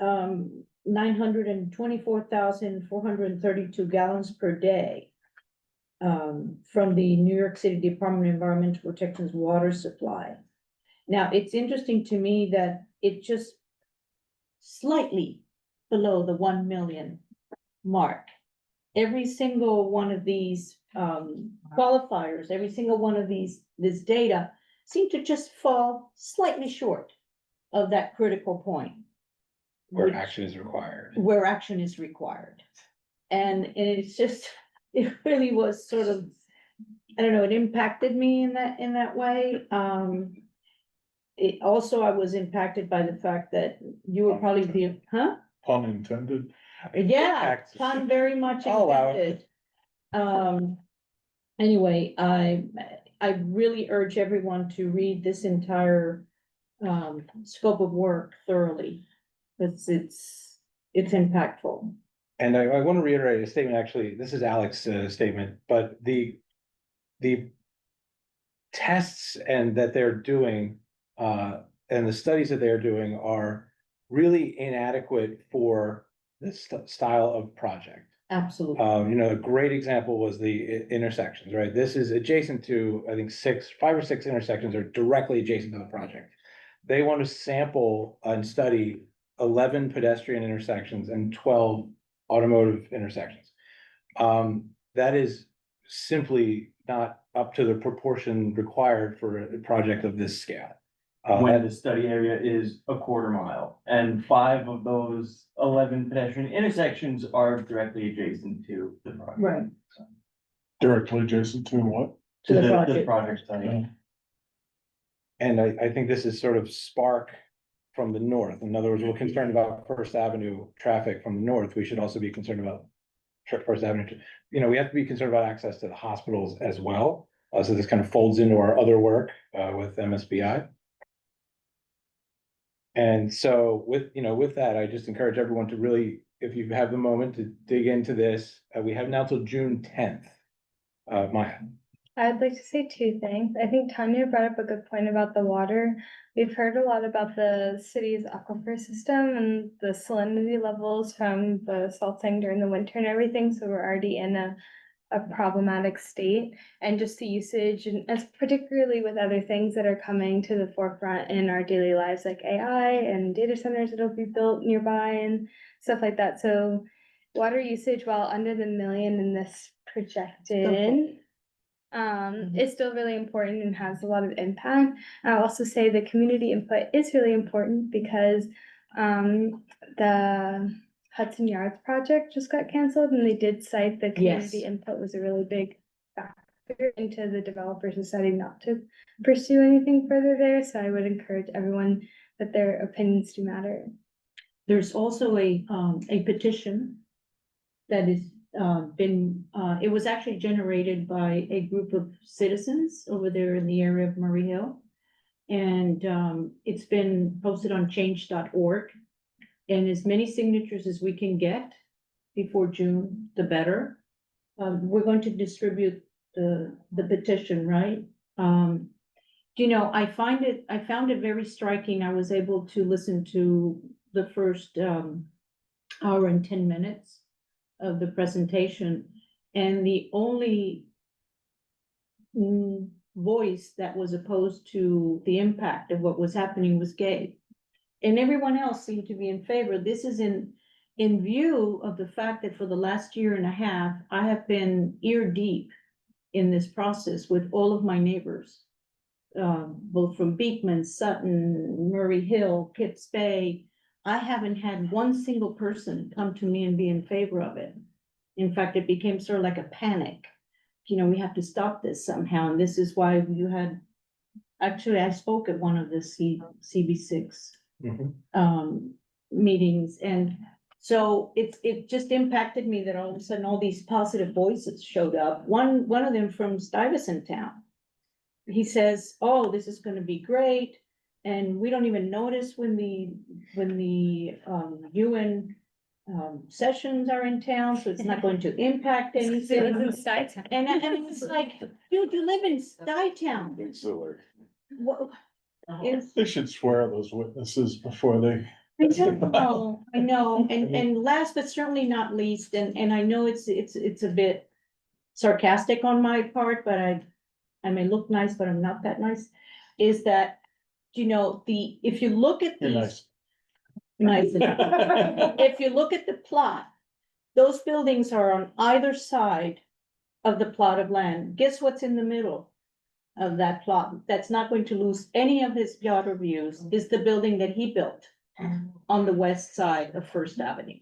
924,432 gallons per day from the New York City Department of Environmental Protection's water supply. Now, it's interesting to me that it just slightly below the 1 million mark. Every single one of these qualifiers, every single one of this data seem to just fall slightly short of that critical point. Where action is required. Where action is required. And it's just, it really was sort of, I don't know, it impacted me in that way. It also, I was impacted by the fact that you were probably the, Pun intended. Yeah, pun very much I'll allow it. intended. Anyway, I really urge everyone to read this entire scope of work thoroughly. It's impactful. And I want to reiterate a statement, actually, this is Alex's statement, but the tests and that they're doing and the studies that they're doing are really inadequate for this style of project. Absolutely. A great example was the intersections, right? This is adjacent to, I think, 5 or 6 intersections are directly adjacent to the project. They want to sample and study 11 pedestrian intersections and 12 automotive intersections. That is simply not up to the proportion required for a project of this scale. When the study area is a quarter mile, and 5 of those 11 pedestrian intersections are directly adjacent to the project. Right. Directly adjacent to what? To the the project. project study. And I think this is sort of spark from the north. In other words, we're concerned about First Avenue traffic from the north. We should also be concerned about First Avenue. We have to be concerned about access to the hospitals as well. So this kind of folds into our other work with MSBI. And so with that, I just encourage everyone to really, if you have the moment, to dig into this. We have now till June 10th. Maya. I'd like to say 2 things. I think Tanya brought up a good point about the water. We've heard a lot about the city's aquifer system and the salinity levels from the salting during the winter and everything. So we're already in a problematic state, and just the usage, and as particularly with other things that are coming to the forefront in our daily lives, like AI and data centers that'll be built nearby and stuff like that. So water usage, while under the million in this projected, is still really important and has a lot of impact. I'll also say the community input is really important because the Hudson Yards project just got canceled, and they did cite the community input was a really big factor into the developers deciding not to pursue anything further there. So I would encourage everyone that their opinions do matter. There's also a petition that is it was actually generated by a group of citizens over there in the area of Murray Hill. And it's been posted on change.org. And as many signatures as we can get before June, the better. we're going to distribute the petition, right? You know, I found it very striking. I was able to listen to the first, hour and 10 minutes of the presentation, and the only voice that was opposed to the impact of what was happening was Gabe. And everyone else seemed to be in favor. This is in view of the fact that for the last year and a half, I have been ear deep in this process with all of my neighbors. Both from Beekman, Sutton, Murray Hill, Kips Bay. I haven't had one single person come to me and be in favor of it. In fact, it became sort of like a panic. You know, we have to stop this somehow, and this is why you had, actually, I spoke at one of the CB6 meetings, and so it just impacted me that all of a sudden all these positive voices showed up. One of them from Stuyvesant Town. He says, oh, this is gonna be great, and we don't even notice when the UN sessions are in town, so it's not going to impact anything. And it's like, dude, you live in Stuytown. What? They should swear those witnesses before they. I know, and last but certainly not least, and I know it's a bit sarcastic on my part, but I may look nice, but I'm not that nice, is that, you know, if you look at You're these. nice. Nice. If you look at the plot, those buildings are on either side of the plot of land. Guess what's in the middle of that plot? That's not going to lose any of his water views, is the building that he built on the west side of First Avenue.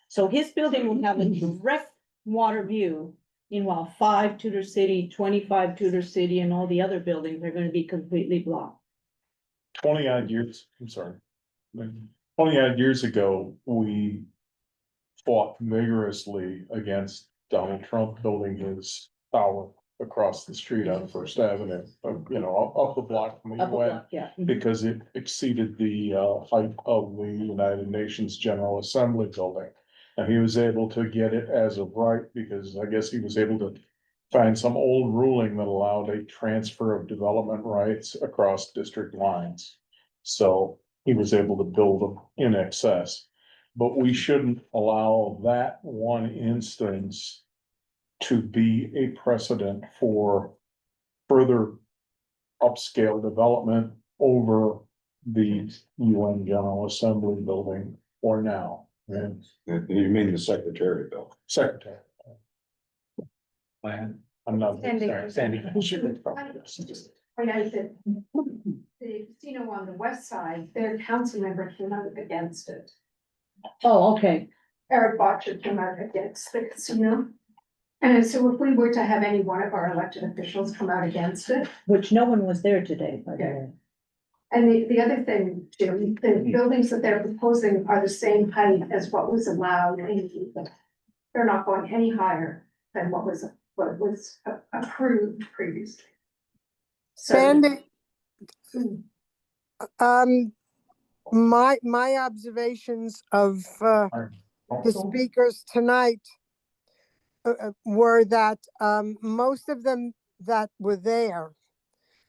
So his building will have a direct water view. Meanwhile, 5 Tudor City, 25 Tudor City, and all the other buildings are gonna be completely blocked. 20 odd years, I'm sorry. 20 odd years ago, we fought vigorously against Donald Trump building his tower across the street on First Avenue, you know, up the block from the Up a UN. block, yeah. Because it exceeded the height of the United Nations General Assembly building. And he was able to get it as of right, because I guess he was able to find some old ruling that allowed a transfer of development rights across district lines. So he was able to build them in excess. But we shouldn't allow that one instance to be a precedent for further upscale development over the UN General Assembly building or now. And You mean the Secretary bill? Secretary. I'm not. Sandy. sorry, Sandy. Point out that the casino on the west side, their council member came out against it. Oh, okay. Eric Botcher came out against the casino. And so if we were to have any one of our elected officials come out against it. Which no one was there today, by the way. And the other thing, Jim, the buildings that they're proposing are the same height as what was allowed in the. They're not going any higher than what was approved previously. So, Sandy, my observations of the speakers tonight were that most of them that were there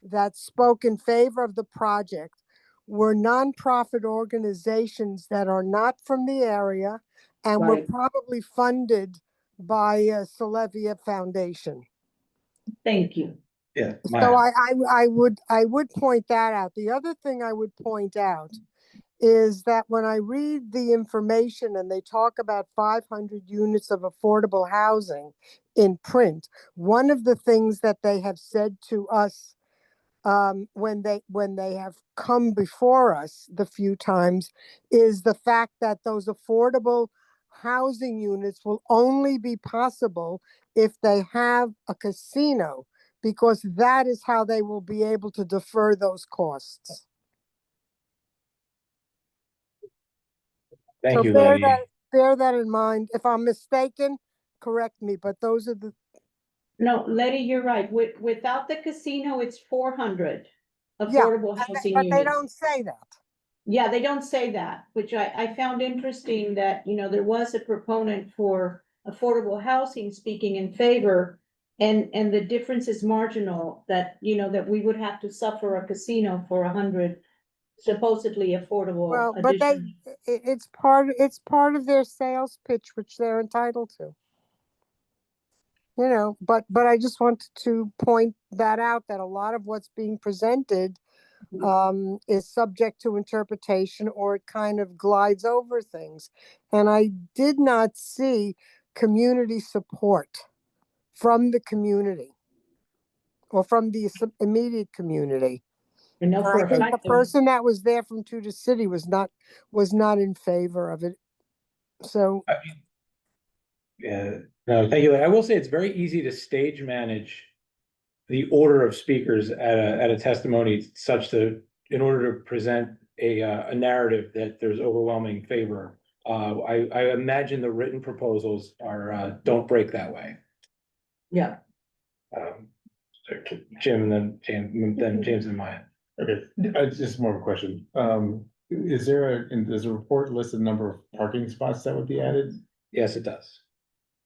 that spoke in favor of the project were nonprofit organizations that are not from the area and were Right. probably funded by Solevia Foundation. Thank you. Yeah. So I would point that out. The other thing I would point out is that when I read the information and they talk about 500 units of affordable housing in print, one of the things that they have said to us when they have come before us the few times is the fact that those affordable housing units will only be possible if they have a casino, because that is how they will be able to defer those costs. Thank you, bear Letty. bear that in mind. If I'm mistaken, correct me, but those are the. No, Letty, you're right. Without the casino, it's 400 affordable housing But units. they don't say that. Yeah, they don't say that, which I found interesting that, you know, there was a proponent for affordable housing speaking in favor. And the difference is marginal, that, you know, that we would have to suffer a casino for 100 supposedly affordable Well, but addition. it's part of their sales pitch, which they're entitled to. You know, but I just wanted to point that out, that a lot of what's being presented is subject to interpretation, or it kind of glides over things. And I did not see community support from the community or from the immediate community. I know for I a think fact the person that was there from Tudor City was not in favor of it. So Yeah, no, thank you. I will say it's very easy to stage manage the order of speakers at a testimony such that in order to present a narrative that there's overwhelming favor. I imagine the written proposals are don't break that way. Yeah. Jim and then James and Maya. Okay, just more of a question. Is there does a report list the number of parking spots that would be added? Yes, it does.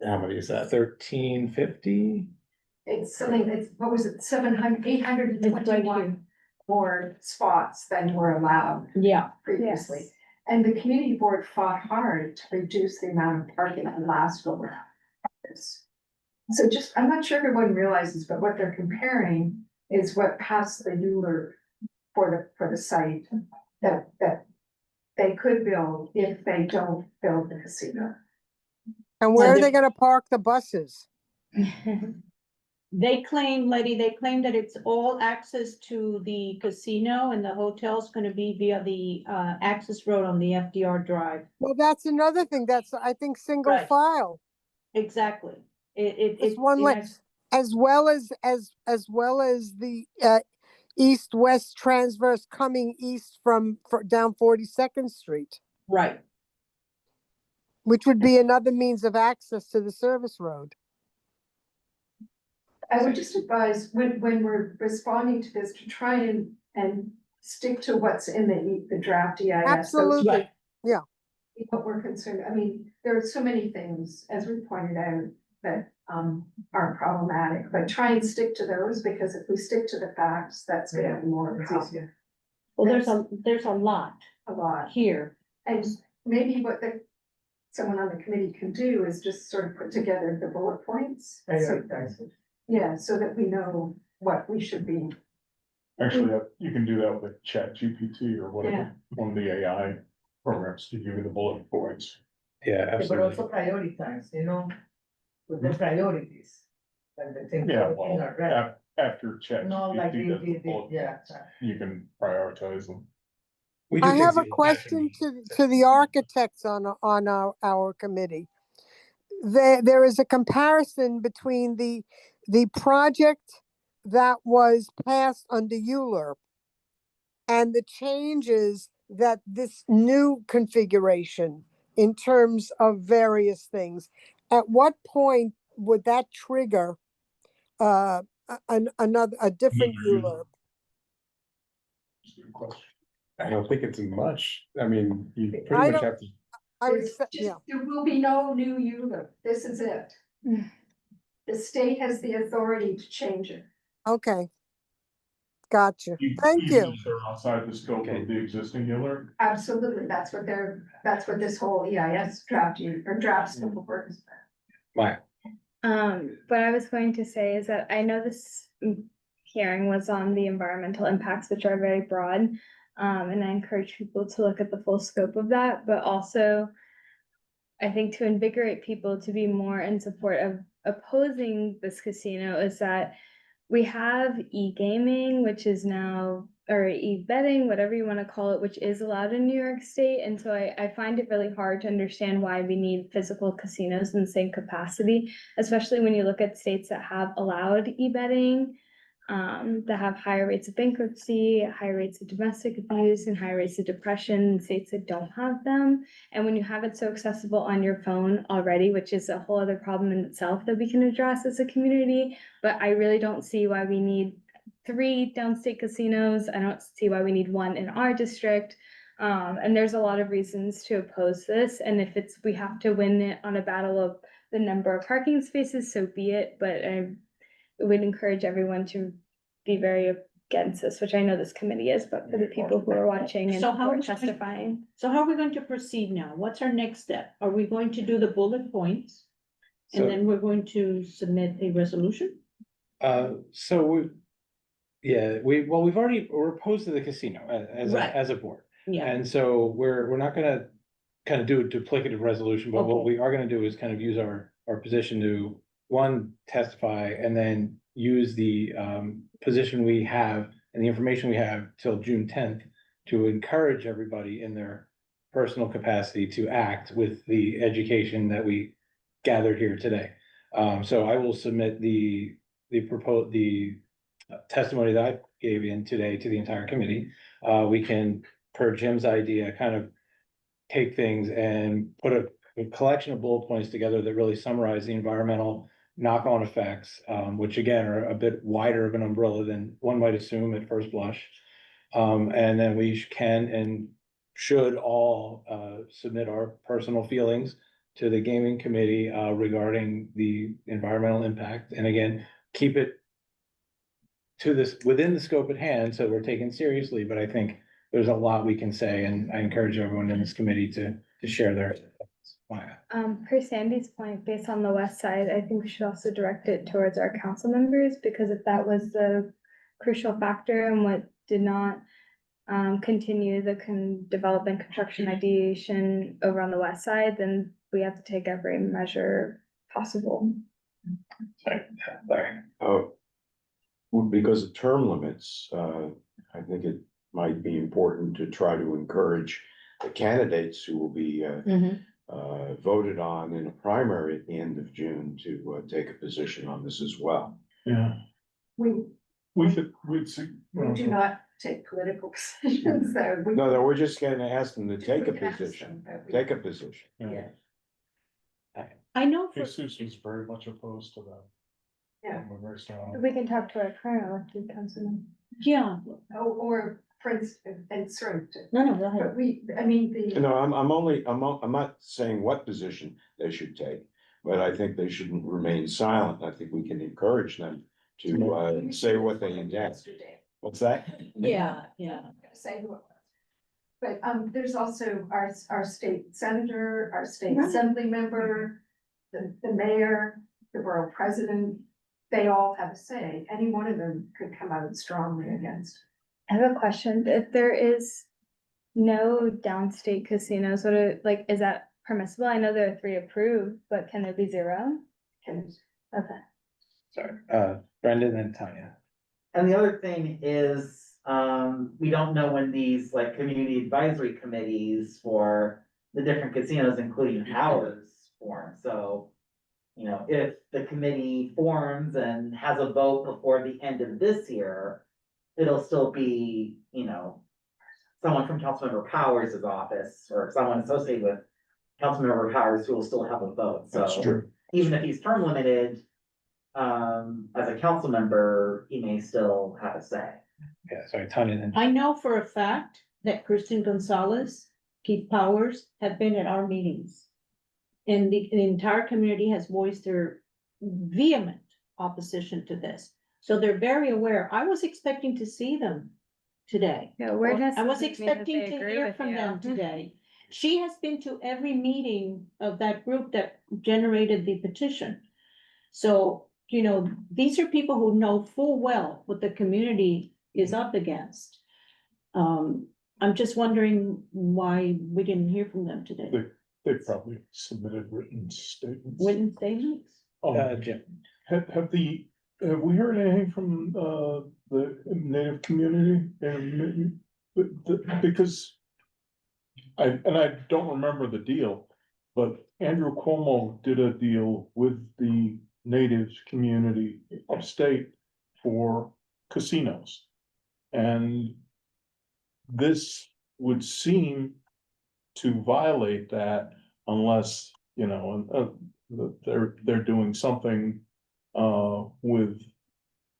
How many is that? 1350? It's something, it's, what was it, 821 more spots than were allowed Yeah. previously. Yes. And the community board fought hard to reduce the amount of parking on last go around. So just, I'm not sure everyone realizes, but what they're comparing is what passed the Euler for the site that they could build if they don't build the casino. and where are they going to park the buses? They claim, they claim that it's all access to the casino, and the hotel's gonna be via the access road on the FDR Drive. Well, that's another thing. That's, I think, single Right. file. Exactly. It's one it lane, has- as well as the east-west transverse coming east from down 42nd Street, Right. which would be another means of access to the service road. I would just advise when we're responding to this to try and stick to what's in the draft EIS. Absolutely. Right. Yeah. What we're concerned, I mean, there are so many things, as we pointed out, that are problematic, but try and stick to those, because if we stick to the facts, that's gonna be more. Well, there's a lot A lot. here. And maybe what someone on the committee can do is just sort of put together the bullet points. Yeah, so that we know what we should be. Actually, you can do that with ChatGPT or whatever, one of the AI programs to give you the bullet points. Yeah, But absolutely. also prioritize, you know, with the priorities. Like the things Yeah, that well, are red. after No, like ChatGPT does the the, bullet yeah. points, you can prioritize them. We do I have a things- question to the architects on our committee. There is a comparison between the project that was passed under Euler and the changes that this new configuration in terms of various things. At what point would that trigger a different Euler? I don't think it's much. I mean, you I pretty much don't- have to. I would There's say, just, yeah, there will be no new Euler. This is it. The state has the authority to change it. okay. Gotcha. Thank you. They're outside the scope of the existing Euler. Absolutely. That's what this whole EIS draft scope of work is. Maya. What I was going to say is that I know this hearing was on the environmental impacts, which are very broad. And I encourage people to look at the full scope of that, but also I think to invigorate people to be more in support of opposing this casino is that we have e-gaming, which is now, or e-betting, whatever you want to call it, which is allowed in New York State. And so I find it really hard to understand why we need physical casinos in the same capacity, especially when you look at states that have allowed e-betting, that have higher rates of bankruptcy, higher rates of domestic abuse, and higher rates of depression in states that don't have them. And when you have it so accessible on your phone already, which is a whole other problem in itself that we can address as a community, but I really don't see why we need 3 downstate casinos. I don't see why we need 1 in our district. And there's a lot of reasons to oppose this. And if we have to win it on a battle of the number of parking spaces, so be it, but I would encourage everyone to be very against this, which I know this committee is, but for the people who are watching and So who how are are we going- testifying. So how are we going to proceed now? What's our next step? Are we going to do the bullet points? So- And then we're going to submit a resolution? So we've already, we're opposed to the casino Right. as a board. Yeah, And so we're not gonna kind of do a duplicative resolution, but what Okay. we are gonna do is kind of use our position to, one, testify, and then use the position we have and the information we have till June 10th to encourage everybody in their personal capacity to act with the education that we gathered here today. So I will submit the testimony that I gave in today to the entire committee. We can, per Jim's idea, kind of take things and put a collection of bullet points together that really summarize the environmental knock-on effects, which again are a bit wider of an umbrella than one might assume at first blush. And then we can and should all submit our personal feelings to the gaming committee regarding the environmental impact. And again, keep it to this within the scope at hand, so we're taken seriously, but I think there's a lot we can say, and I encourage everyone in this committee to share their. Per Sandy's point, based on the west side, I think we should also direct it towards our council members, because if that was the crucial factor and what did not continue the development, construction, ideation over on the west side, then we have to take every measure possible. Oh, well, because of term limits, I think it might be important to try to encourage the candidates who will be voted on in a primary at the end of June to take a position on this as well. Yeah, We we'd do not take political positions, so. No, we're just gonna ask them to take a We can ask position, them, but we- take a position. yeah. I know for, Jesus was very much opposed to that. Yeah. Very strong. We can talk to our current elected councilman. yeah, Or Prince and Sir. no, go ahead. But I mean, the. No, I'm not saying what position they should take, but I think they shouldn't remain silent. I think we can encourage them to say what they intend. Yesterday. What's that? Yeah. I'm gonna say who it was. But there's also our state senator, our state Right. assembly member, the mayor, the borough president. They all have a say. Any one of them could come out strongly against. I have a question. If there is no downstate casinos, is that permissible? I know there are 3 approved, but can there be 0? Can Okay. Sorry, Brendan and Tanya. And the other thing is, we don't know when these like community advisory committees for the different casinos, including ours, form, so. You know, if the committee forms and has a vote before the end of this year, it'll still be, someone from Councilmember Powers' office or someone associated with Councilmember Powers who will still have a vote, so. That's true. Even if he's term limited, as a council member, he may still have a say. Yeah, sorry, Tanya and. I know for a fact that Kristen Gonzalez, Keith Powers have been at our meetings. And the entire community has voiced their vehement opposition to this. So they're very aware. I was expecting to see them today. Yeah, word has I was to be made that expecting they to agree hear with from you. them today. She has been to every meeting of that group that generated the petition. So, these are people who know full well what the community is up against. I'm just wondering why we didn't hear from them today. They probably submitted written statements. Written statements? Jim. Have we heard anything from the native community? And because I don't remember the deal, but Andrew Cuomo did a deal with the native community upstate for casinos. And this would seem to violate that unless, they're doing something with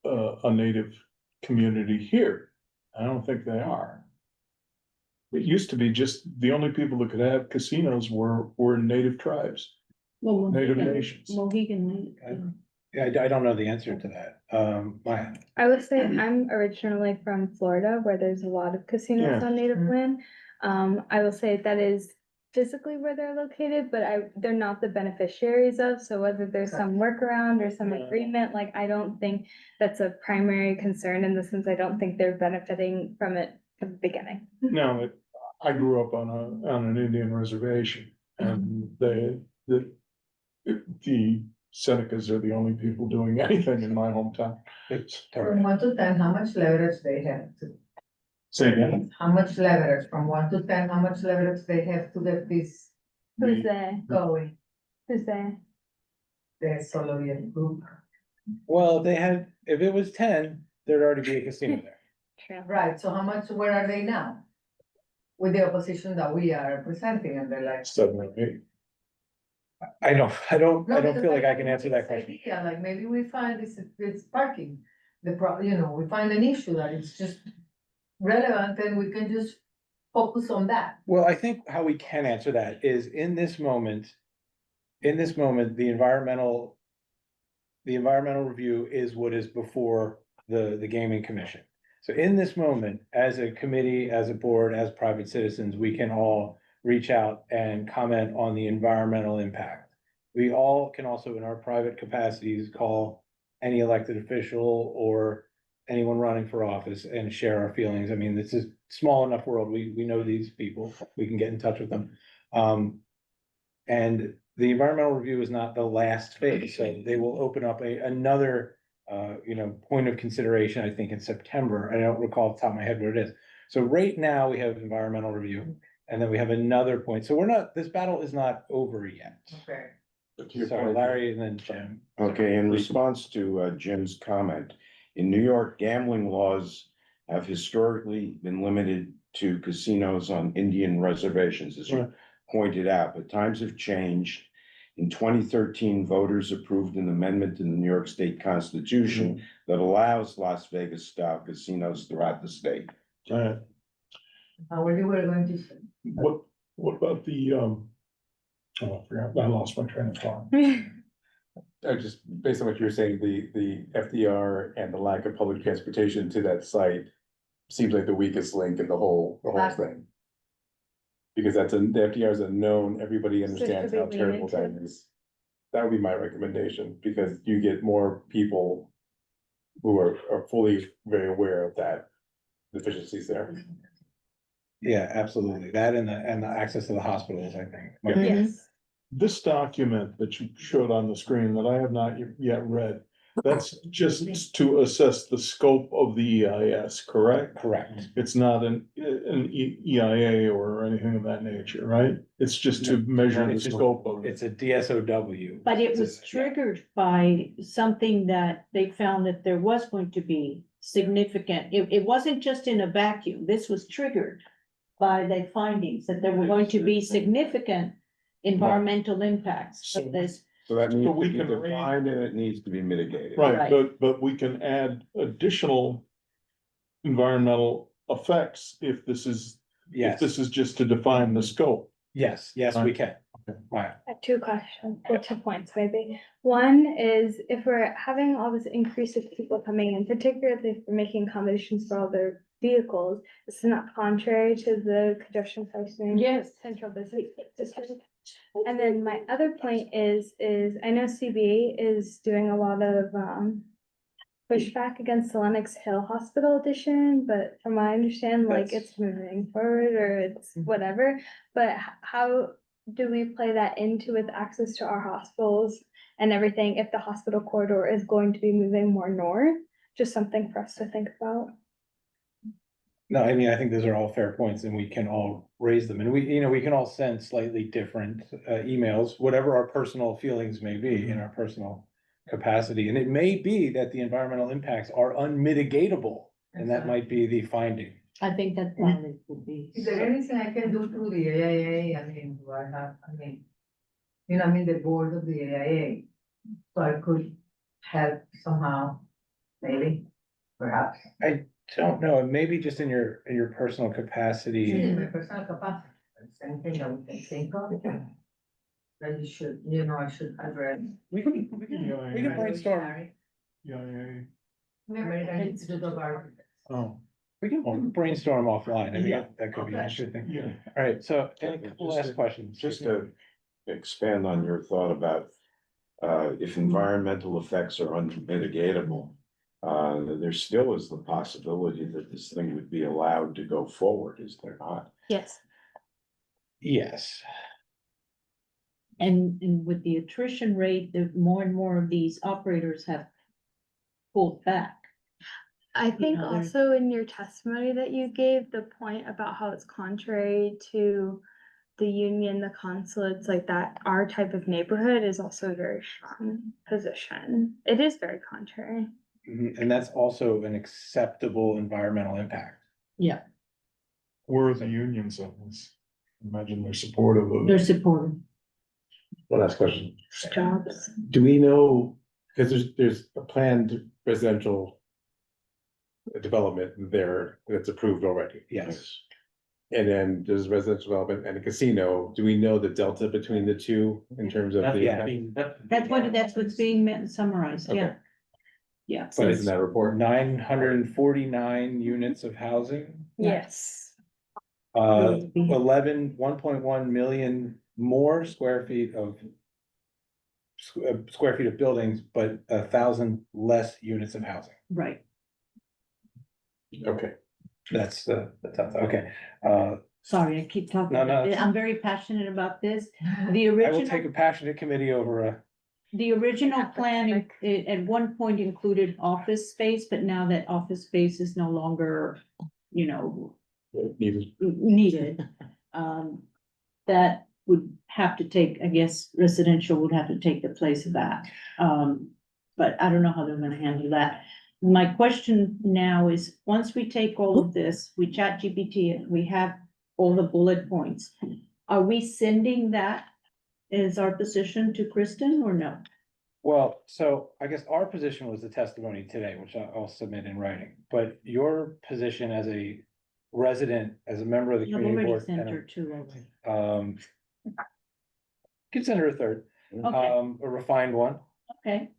a native community here. I don't think they are. It used to be just the only people that could have casinos were native tribes. Well, Native Mohegan- nations. Mohegan, Yeah, I don't know the answer to that. I would say I'm originally from Florida, where there's a lot of casinos Yeah. on native land. I will say that is physically where they're located, but they're not the beneficiaries of, so whether there's some workaround or some agreement, like, I don't think that's a primary concern in the sense I don't think they're benefiting from it from the beginning. No, I grew up on an Indian reservation, and the Senecas are the only people doing anything in my hometown. It's From 1 to 10, how much leverage they have to? Say again. How much leverage, from 1 to 10, how much leverage they have to get this Who's they? going? Who's they? The Soloviev group. Well, if it was 10, there'd already be a casino there. True. Right, so how much, where are they now? With the opposition that we are representing, and they're like. 7 or 8. I don't No, feel because like I like can answer that this question. idea, like maybe we find this parking, we find an issue that it's just relevant, and we can just focus on that. Well, I think how we can answer that is in this moment, the environmental review is what is before the gaming commission. So in this moment, as a committee, as a board, as private citizens, we can all reach out and comment on the environmental impact. We all can also, in our private capacities, call any elected official or anyone running for office and share our feelings. I mean, this is small enough world. We know these people. We can get in touch with them. And the environmental review is not the last phase, so they will open up another point of consideration, I think, in September. I don't recall off the top of my head what it is. So right now, we have environmental review, and then we have another point. So this battle is not over yet. Okay. Sorry, Larry, and then Jim. Okay, in response to Jim's comment, in New York, gambling laws have historically been limited to casinos on Indian reservations, as you pointed out, but times have changed. In 2013, voters approved an amendment to the New York State Constitution that allows Las Vegas style casinos throughout the state. How are you going to say? What about the, I forgot, I lost my train of thought. Just based on what you were saying, the FDR and the lack of public transportation to that site seems like the weakest link in the whole thing. Because the FDR is a known, everybody understands how terrible that is. That would be my recommendation, because you get more people who are fully very aware of that deficiencies there. Yeah, absolutely. That and the access to the hospitals, I think. Yes. This document that you showed on the screen that I have not yet read, that's just to assess the scope of the EIS, correct? Correct. It's not an EIA or anything of that nature, right? It's just to measure the scope of it. It's a DSOW. But it was triggered by something that they found that there was going to be significant, it wasn't just in a vacuum, this was triggered by the findings that there were going to be significant environmental impacts of this. So that needs So to we be can defined and it needs to be mitigated. Right, but we can add additional environmental effects if this is just to define the scope. Yes, we can. I have two questions, or 2 points maybe. One is if we're having all this increase of people coming in, particularly if we're making accommodations for all their vehicles, it's not contrary to the congestion pricing. Yes. Central business district. And then my other point is I know CB is doing a lot of pushback against the Lenox Hill Hospital addition, but from what I understand, like it's moving forward or it's whatever. But how do we play that into with access to our hospitals and everything if the hospital corridor is going to be moving more north? Just something for us to think about. No, I mean, I think those are all fair points and we can all raise them. And we can all send slightly different emails, whatever our personal feelings may be in our personal capacity. And it may be that the environmental impacts are unmitigatable, and that might be the finding. I think that valid would be. Is there anything I can do through the AIA? I'm in the board of the AIA, so I could help somehow, maybe, perhaps. I don't know, maybe just in your personal capacity. In my personal capacity, same thing that we can think of. that you should, you know, I should address. We can brainstorm. Yeah, America needs to do the Oh, we can brainstorm offline. I think Yeah. that could be Okay. interesting. yeah. All right, so any couple Just last to- questions? Just to expand on your thought about, if environmental effects are unmitigatable, there still is the possibility that this thing would be allowed to go forward, is there not? Yes. Yes. And with the attrition rate, the more and more of these operators have pulled back. I think know, there's- also in your testimony that you gave, the point about how it's contrary to the union, the consulates, like that, our type of neighborhood is also a very strong position. It is very contrary. And that's also an acceptable environmental impact. Yeah, Where are the unions on this? Imagine they're supportive of they're it. supportive. One last question. Jobs. Do we know, because there's a planned residential development there that's approved already? Yes. And then there's residential development and a casino. Do we know the delta between the two in terms of the impact? That's what's being meant and summarized, yeah. Okay. Yeah. But it's in that report. 949 units of housing, Yes. 1.1 million more square feet of square feet of buildings, but 1,000 less units of housing. Right. Okay. That's okay. Sorry, I keep talking. No, no, I'm very passionate about this. The I will original. take a passionate committee over The original plan at one point included office space, but now that office space is no longer, needed. That would have to take, I guess, residential would have to take the place of that. But I don't know how they're gonna handle that. My question now is, once we take all of this, we chat GPT it, we have all the bullet points. Are we sending that as our position to Kristen or no? Well, so I guess our position was the testimony today, which I'll submit in writing, but your position as a resident, as a member of the I've community already board. sent and her two of them. Consider a third, Okay, a refined one. okay.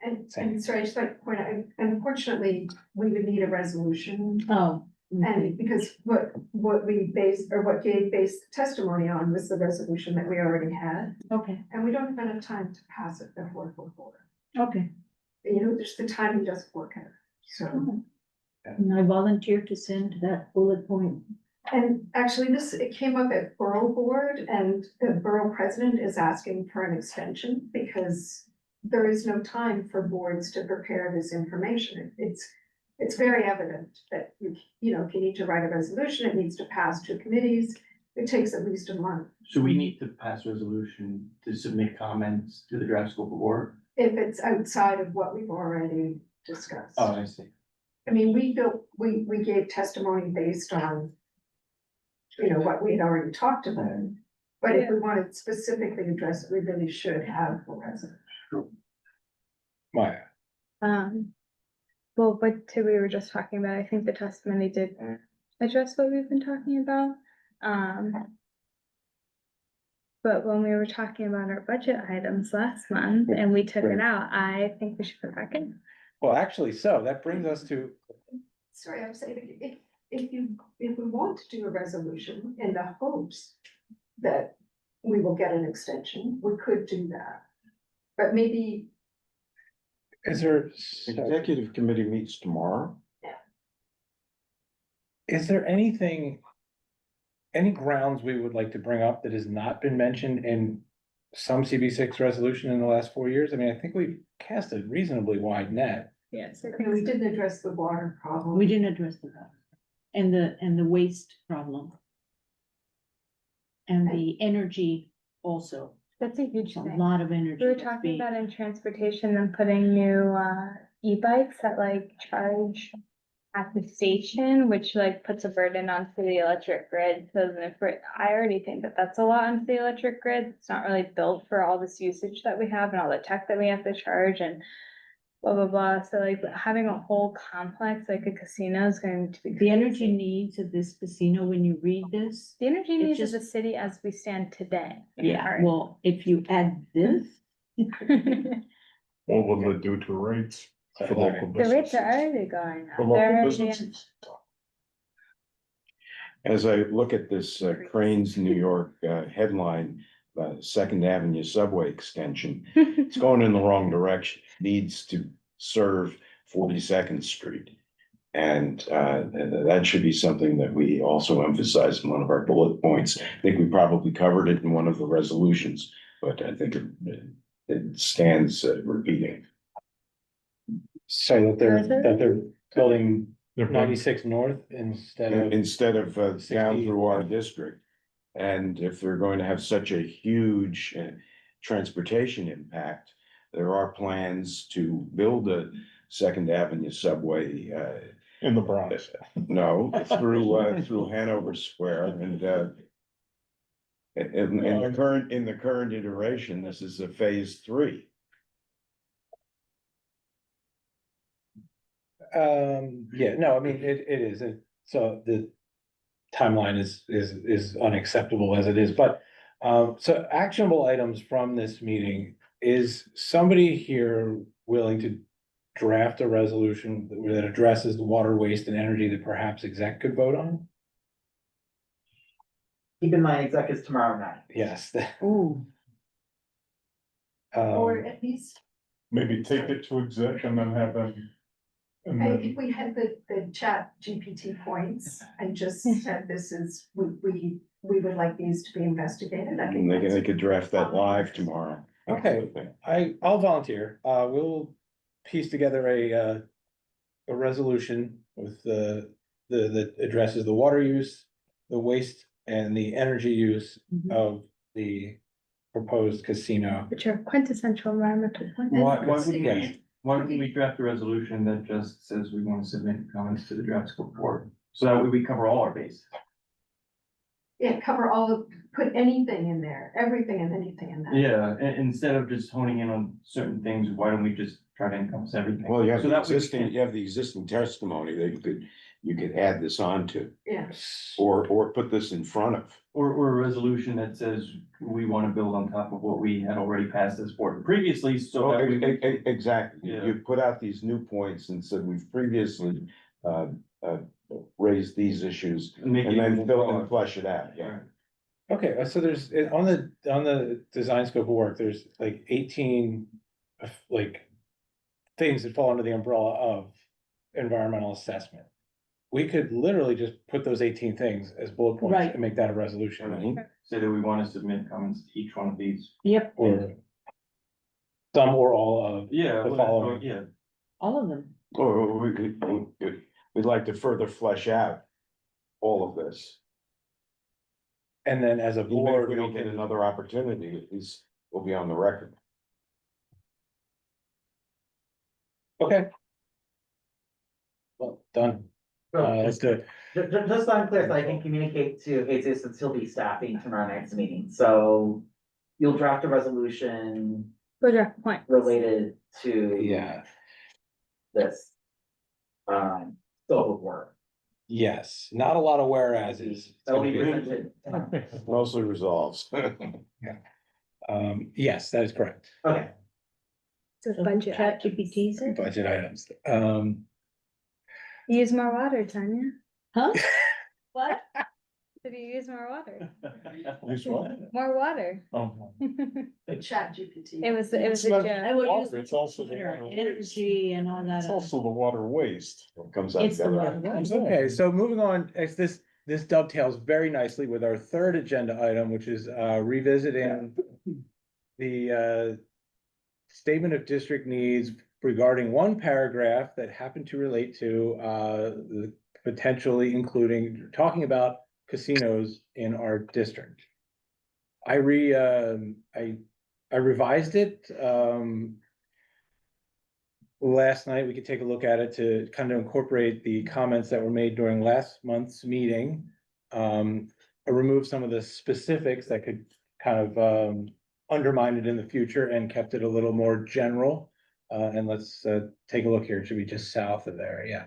And sorry, I just like to point out, unfortunately, we would need a resolution. Oh. okay. And because what we based, or what Gabe based testimony on was the resolution that we already had, Okay, and we don't have enough time to pass it before. okay. Just the timing doesn't work out, so. And I volunteer to send that bullet point. And actually, it came up at Borough Board, and the Borough President is asking for an extension because there is no time for boards to prepare this information. It's very evident that if you need to write a resolution, it needs to pass two committees. It takes at least a month. So we need to pass a resolution to submit comments to the draft scope of work? If it's outside of what we've already discussed. Oh, I see. I mean, we gave testimony based on, what we had already talked about. But if we wanted to specifically address it, we really should have a resolution. Maya. Well, but we were just talking about, I think the testimony did address what we've been talking about. But when we were talking about our budget items last month and we took it out, I think we should put it back in. Well, actually, so that brings us to, Sorry, I'm saying, if we want to do a resolution in the hopes that we will get an extension, we could do that. But maybe. is there? Executive committee meets tomorrow. Is there any grounds we would like to bring up that has not been mentioned in some CB6 resolution in the last 4 years? I mean, I think we've cast a reasonably wide net. Yes, I And think we didn't address the water problem. We didn't address the problem. And the waste problem. And the energy also, that's a huge a thing. lot of energy. We were that's talking being- about in transportation and putting new e-bikes that charge at the station, which puts a burden onto the electric grid. So then I already think that that's a lot onto the electric grid. It's not really built for all this usage that we have and all the tech that we have to charge. And blah, blah, blah. So like having a whole complex like a casino is going to be The energy crazy. needs of this casino, when you read this, The energy it needs of just- the city as we stand today. yeah, are- well, if you add this, What will it do to rates for local The rates businesses? are already going For up. They're local already- businesses. As I look at this Cranes, New York headline, Second Avenue subway extension, it's going in the wrong direction. Needs to serve 42nd Street. And that should be something that we also emphasize in one of our bullet points. I think we probably covered it in one of the resolutions, but I think it stands repeating. So that they're building They're 96 north instead of. Instead of down 60. through our district. And if they're going to have such a huge transportation impact, there are plans to build a Second Avenue subway. In the Bronx. No, through Hanover Square and in the current iteration, this is a phase 3. Yeah, no, I mean, it is, so the timeline is unacceptable as it is, but, so actionable items from this meeting, is somebody here willing to draft a resolution that addresses the water, waste, and energy that perhaps exec could vote on? Keep in mind, exec is tomorrow night. Yes. ooh, Or Um, at least, Maybe take it to exec and then have them. And if then, we had the chat GPT points and just said this is, we would like these to be investigated. I think And they that's- could draft that live tomorrow. Okay. I'll volunteer, we'll piece together a resolution with that addresses the water use, the waste, and the energy use of the proposed casino. Which are quintessential environmental points. Why wouldn't we draft a resolution that just says we want to submit comments to the draft school board? So that way we cover all our bases. Yeah, cover all of, put anything in there, everything and anything in there. Yeah, instead of just honing in on certain things, why don't we just try to encompass everything? Well, you have So the that way we existing, can- you have the existing testimony that you could add this on to, Yeah. or put this in front of. Or a resolution that says we want to build on top of what we had already passed as board previously, so that we. Exactly, Yeah. you put out these new points and said we've previously raised these issues, and Make it then more fill broad. and flesh it out, yeah. Okay, so there's, on the design scope of work, there's like 18 like things that fall under the umbrella of environmental assessment. We could literally just put those 18 things as bullet points Right. and make that a resolution. Mhm. Say that we want to submit comments to each one of these. yep, Or some or all of Yeah, the following. yeah. all of them. Or we'd like to further flesh out all of this. And then as a Even if board, we we don't get can, another opportunity, at least we'll be on the record. okay. Well, done. Let's do it. Just so I'm clear, so I can communicate to Jesus and he'll be staffing tomorrow night's meeting, so you'll draft a resolution Go draft points. related to. Yeah, This. Scope of work. yes, not a lot of whereases. That'll be presented. Mostly resolves. Yes, that is correct. Okay, It's a budget. Chat GPTs. Budget items. Use more water, Tanya. Huh? What? Did you use more water? Use what? More water. Oh. Chat GPT. It was a It's not joke. I would use water, it's also the water, water waste. energy and all that. It's also the water waste. It comes out It's the together. water. Okay, so moving on, as this dovetails very nicely with our third agenda item, which is revisiting the statement of district needs regarding one paragraph that happened to relate to the potentially talking about casinos in our district. I revised it last night. We could take a look at it to kind of incorporate the comments that were made during last month's meeting. Remove some of the specifics that could kind of undermine it in the future and kept it a little more general. And let's, take a look here. It should be just south of there. Yeah.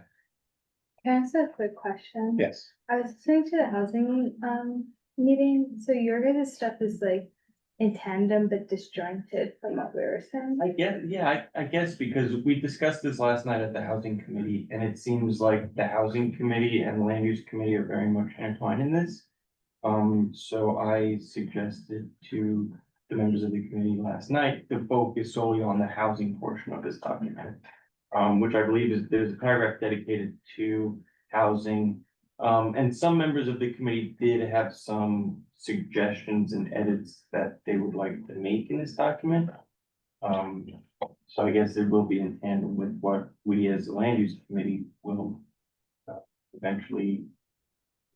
Can I ask a quick question? Yes. I was listening to the housing meeting, so your guys' stuff is like in tandem but disjointed from what we were saying. I guess because we discussed this last night at the housing committee, and it seems like the housing committee and the land use committee are very much intertwined in this. So I suggested to the members of the committee last night to focus solely on the housing portion of this document. Which I believe is, there's a paragraph dedicated to housing. And some members of the committee did have some suggestions and edits that they would like to make in this document. So I guess it will be in tandem with what we as the land use committee will eventually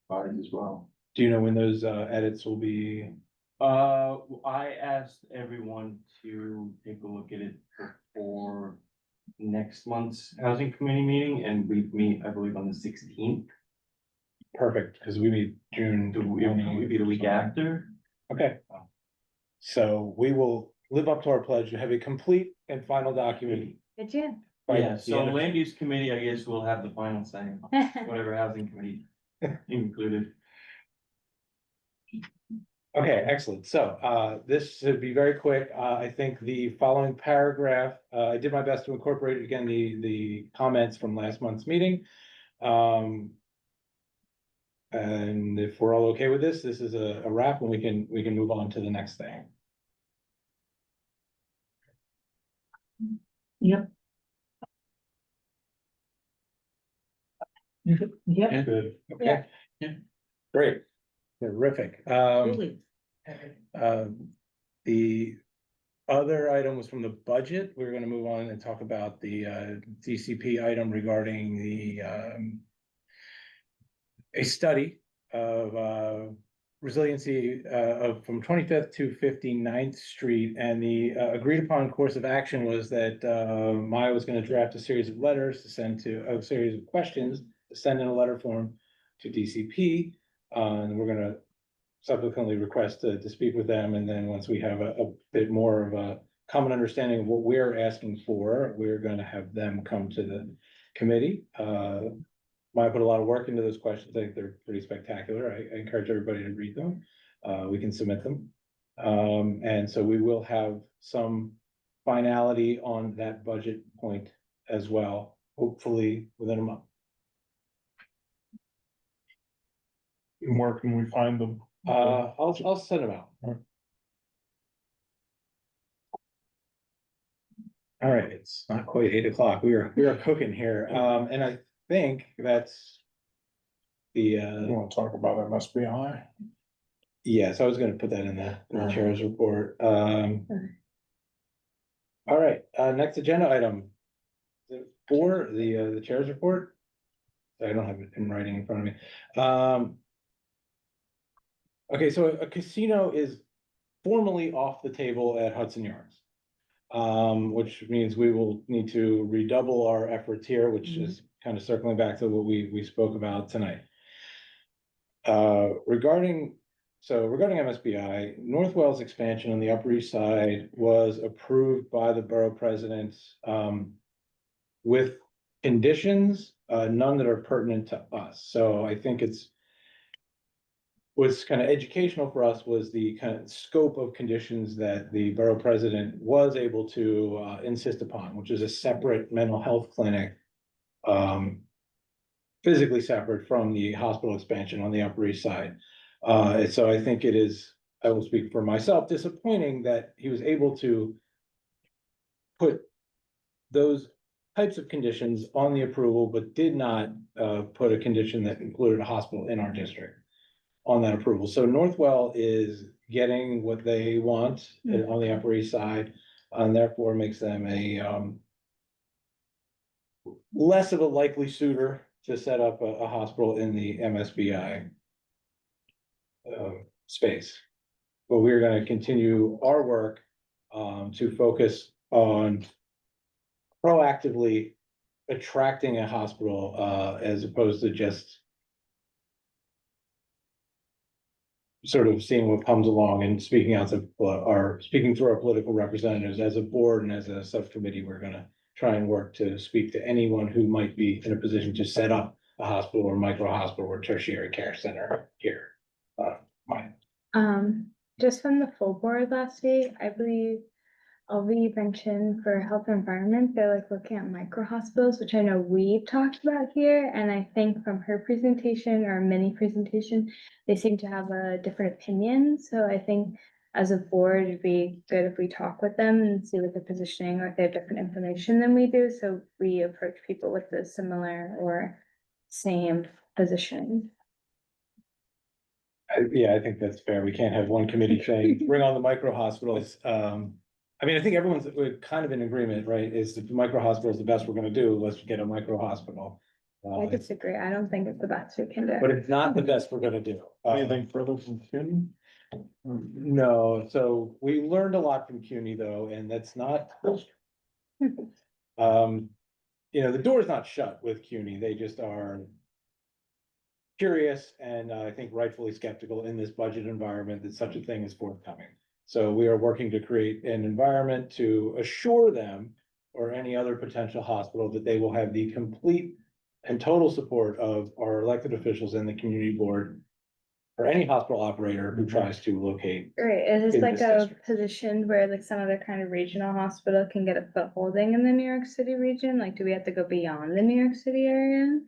provide as well. Do you know when those, edits will be? I asked everyone to take a look at it before next month's housing committee meeting, and we meet, I believe, on the 16th. Perfect, because we meet June. We'd be the week after. Okay. So we will live up to our pledge to have a complete and final document. Did you? by Yeah, the so end of- land use committee, I guess, will have the final say, whatever housing committee included. Okay, excellent. So, this should be very quick. I think the following paragraph, I did my best to incorporate again, the comments from last month's meeting. And if we're all okay with this is a wrap and we can move on to the next thing. Yep. Yep. Good. Okay. Yeah. Yeah. Great. Terrific. Really. The other item was from the budget. We're gonna move on and talk about the DCP item regarding the a study of resiliency of from 25th to 59th Street. And the agreed upon course of action was that Maya was gonna draft a series of letters to send to, a series of questions to send in a letter form to DCP. And we're gonna subsequently request to speak with them, and then once we have a bit more of a common understanding of what we're asking for, we're gonna have them come to the committee. Maya put a lot of work into those questions. I think they're pretty spectacular. I encourage everybody to read them. We can submit them. And so we will have some finality on that budget point as well, hopefully within a month. And where can we find them? I'll send them out. All right, it's not quite 8 o'clock. We are cooking here. And I think that's the, You wanna talk about MSBI? yes, I was gonna put that in the chair's report. All right, next agenda item. For the chair's report. I don't have it in writing in front of me. Okay, so a casino is formally off the table at Hudson Yards. Which means we will need to redouble our efforts here, which is kind of circling back to what we spoke about tonight. Regarding MSBI, Northwell's expansion on the Upper East Side was approved by the borough president, with conditions, none that are pertinent to us. So I think was kind of educational for us was the kind of scope of conditions that the borough president was able to insist upon, which is a separate mental health clinic, physically separate from the hospital expansion on the Upper East Side. So I think it is, I will speak for myself, disappointing that he was able to put those types of conditions on the approval, but did not put a condition that included a hospital in our district on that approval. So Northwell is getting what they want on the Upper East Side, and therefore makes them a less of a likely suitor to set up a hospital in the MSBI space. But we're gonna continue our work to focus on proactively attracting a hospital as opposed to just sort of seeing what comes along and speaking out to, or speaking through our political representatives as a board and as a subcommittee, we're gonna try and work to speak to anyone who might be in a position to set up a hospital or micro hospital or tertiary care center here. Mine. Just from the full board last week, I believe Alvi mentioned for health and environment, they're like looking at micro hospitals, which I know we've talked about here. And I think from her presentation or mini presentation, they seem to have a different opinion. So I think as a board, it'd be good if we talk with them and see what they're positioning, or if they have different information than we do. So we approach people with the similar or same positioning. Yeah, I think that's fair. We can't have one committee saying, bring on the micro hospitals. I mean, I think everyone's we're kind of in agreement, right? Is the micro hospital is the best we're gonna do, let's get a micro hospital. I disagree. I don't think it's the best we can do. But it's not the best we're gonna do. Anything further from CUNY? No, so we learned a lot from CUNY though, and that's not. The door's not shut with CUNY, they just are. Curious and I think rightfully skeptical in this budget environment that such a thing is forthcoming. So we are working to create an environment to assure them or any other potential hospital that they will have the complete and total support of our elected officials and the community board. For any hospital operator who tries to locate. Right, is in this like this a district. position where like some other kind of regional hospital can get a footholding in the New York City region? Like, do we have to go beyond the New York City area?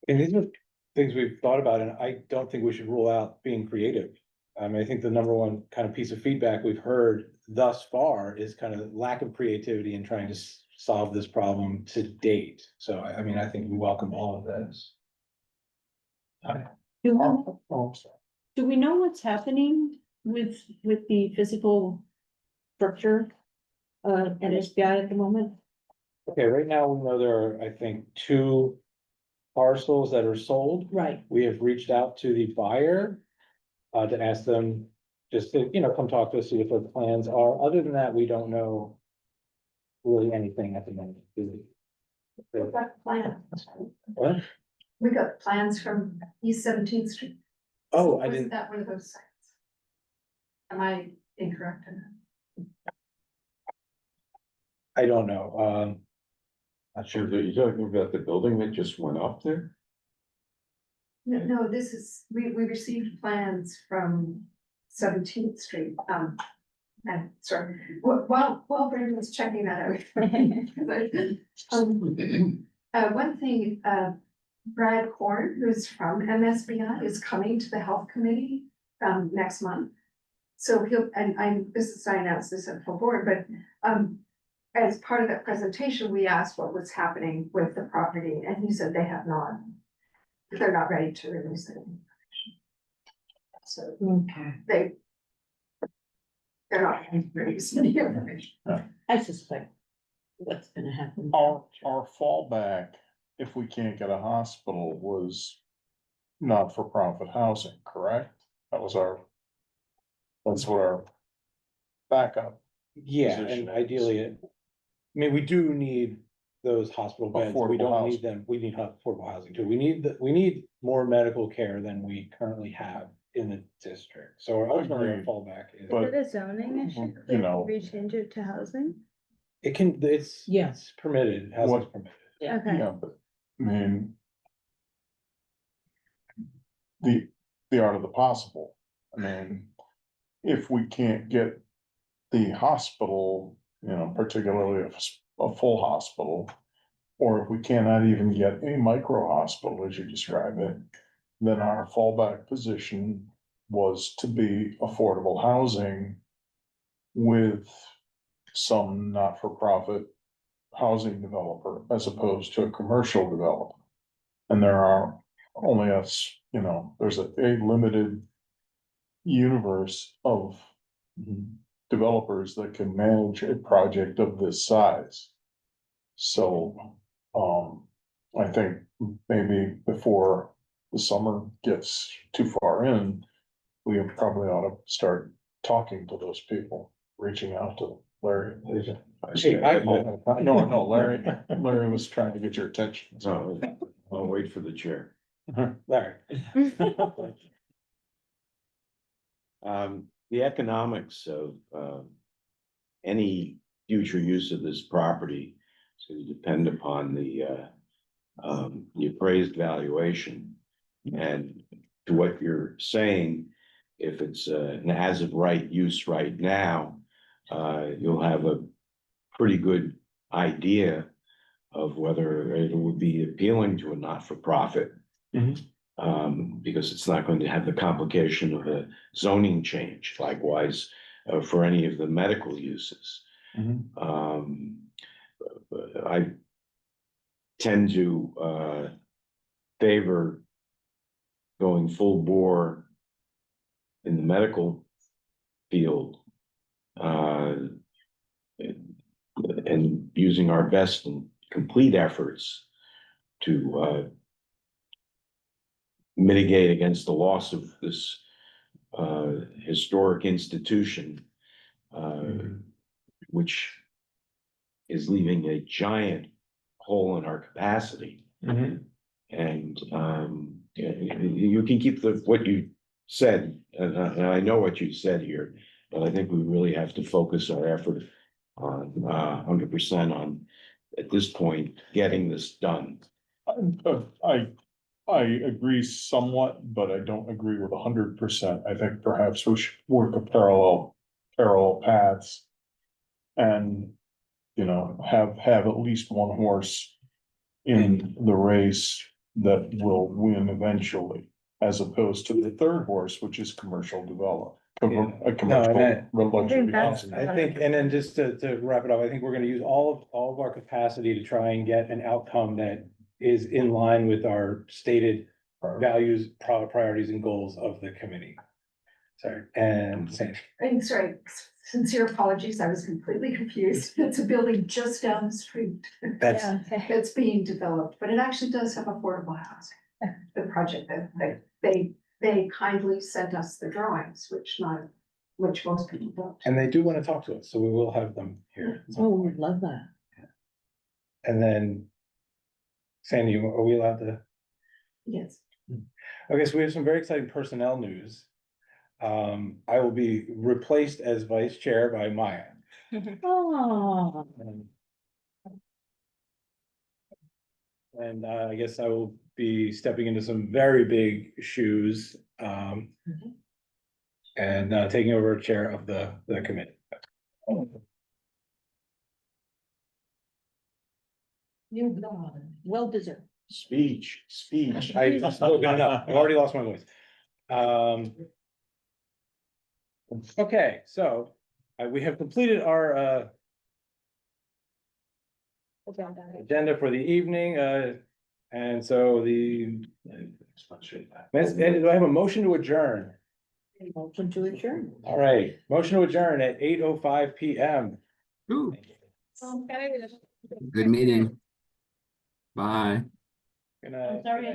And these are things we've thought about, and I don't think we should rule out being creative. I think the number one kind of piece of feedback we've heard thus far is kind of lack of creativity in trying to solve this problem to date. So I mean, I think we welcome all of this. Do we know what's happening with the physical structure at SBI at the moment? Okay, right now we know there are, I think, 2 parcels that are sold. Right. We have reached out to the buyer to ask them just to, come talk to us, see what their plans are. Other than that, we don't know really anything at the moment. We've got plans. What? We got plans from East 17th Street. Oh, I Wasn't didn't, that one of those sites? Am I incorrect in that? I don't know. Not sure that you're talking about the building that just went up there? No, this is, we received plans from 17th Street, and sorry, while Brandon was checking that out. One thing, Brad Horn, who's from MSBI, is coming to the health committee, next month. So this is, I announced this at full board, but, as part of that presentation, we asked what was happening with the property, and he said they're not ready to release any information. So they're not ready to release any information. I suspect what's gonna happen. Our fallback, if we can't get a hospital, was not-for-profit housing, correct? That's what our backup. yeah, Position and is- ideally, I mean, we do need those hospital beds. We Affordable don't housing. need them. We need affordable housing too. We need more medical care than we currently have in the district. So our ultimately our Agreed. fallback is. But- Is it a zoning issue? you Like, can know. we change it to housing? It's Yes. permitted, housing's What- permitted. Okay. Yeah, but, I mean. The art of the possible, I mean, if we can't get the hospital, particularly a full hospital. Or if we cannot even get a micro hospital, as you describe it, then our fallback position was to be affordable housing. With some not-for-profit housing developer as opposed to a commercial developer. And there are only there's a limited universe of developers that can manage a project of this size. So, I think maybe before the summer gets too far in, we probably ought to start talking to those people, reaching out to Larry. Hey, No, Larry was trying to get your attention. So I'll wait for the chair. Larry. The economics of, any future use of this property is going to depend upon the appraised valuation. And to what you're saying, if it's an as of right use right now, you'll have a pretty good idea of whether it would be appealing to a not-for-profit. Because it's not going to have the complication of a zoning change, likewise, for any of the medical uses. I tend to favor going full bore in the medical field, and using our best and complete efforts to mitigate against the loss of this historic institution, which is leaving a giant hole in our capacity. And you can keep what you said, and I know what you said here, but I think we really have to focus our effort on 100% on, at this point, getting this done. I agree somewhat, but I don't agree with 100%. I think perhaps we should work a parallel paths. And, have at least one horse in the race that will win eventually, as opposed to the third horse, which is commercial development. A commercial luxury housing. I think, and then just to wrap it up, I think we're gonna use all of our capacity to try and get an outcome that is in line with our stated values, priorities and goals of the committee. Sorry, and Sandy. I'm sorry, sincere apologies, I was completely confused. It's a building just down the street. That's being developed, but it actually does have affordable housing. The project that they kindly sent us the drawings, which most people don't. And they do want to talk to us, so we will have them here. Oh, we'd love that. And then, Sandy, are we allowed to? Yes. Okay, so we have some very exciting personnel news. I will be replaced as vice chair by Maya. Oh. And I guess I will be stepping into some very big shoes, and taking over chair of the committee. Well deserved. Speech. I've spoken enough. I've already lost my voice. Okay, so we have completed our agenda for the evening, and so do I have a motion to adjourn? Motion to adjourn. All right, motion to adjourn at 8:05 PM. Ooh, good meeting. Bye. Good night. I'm sorry.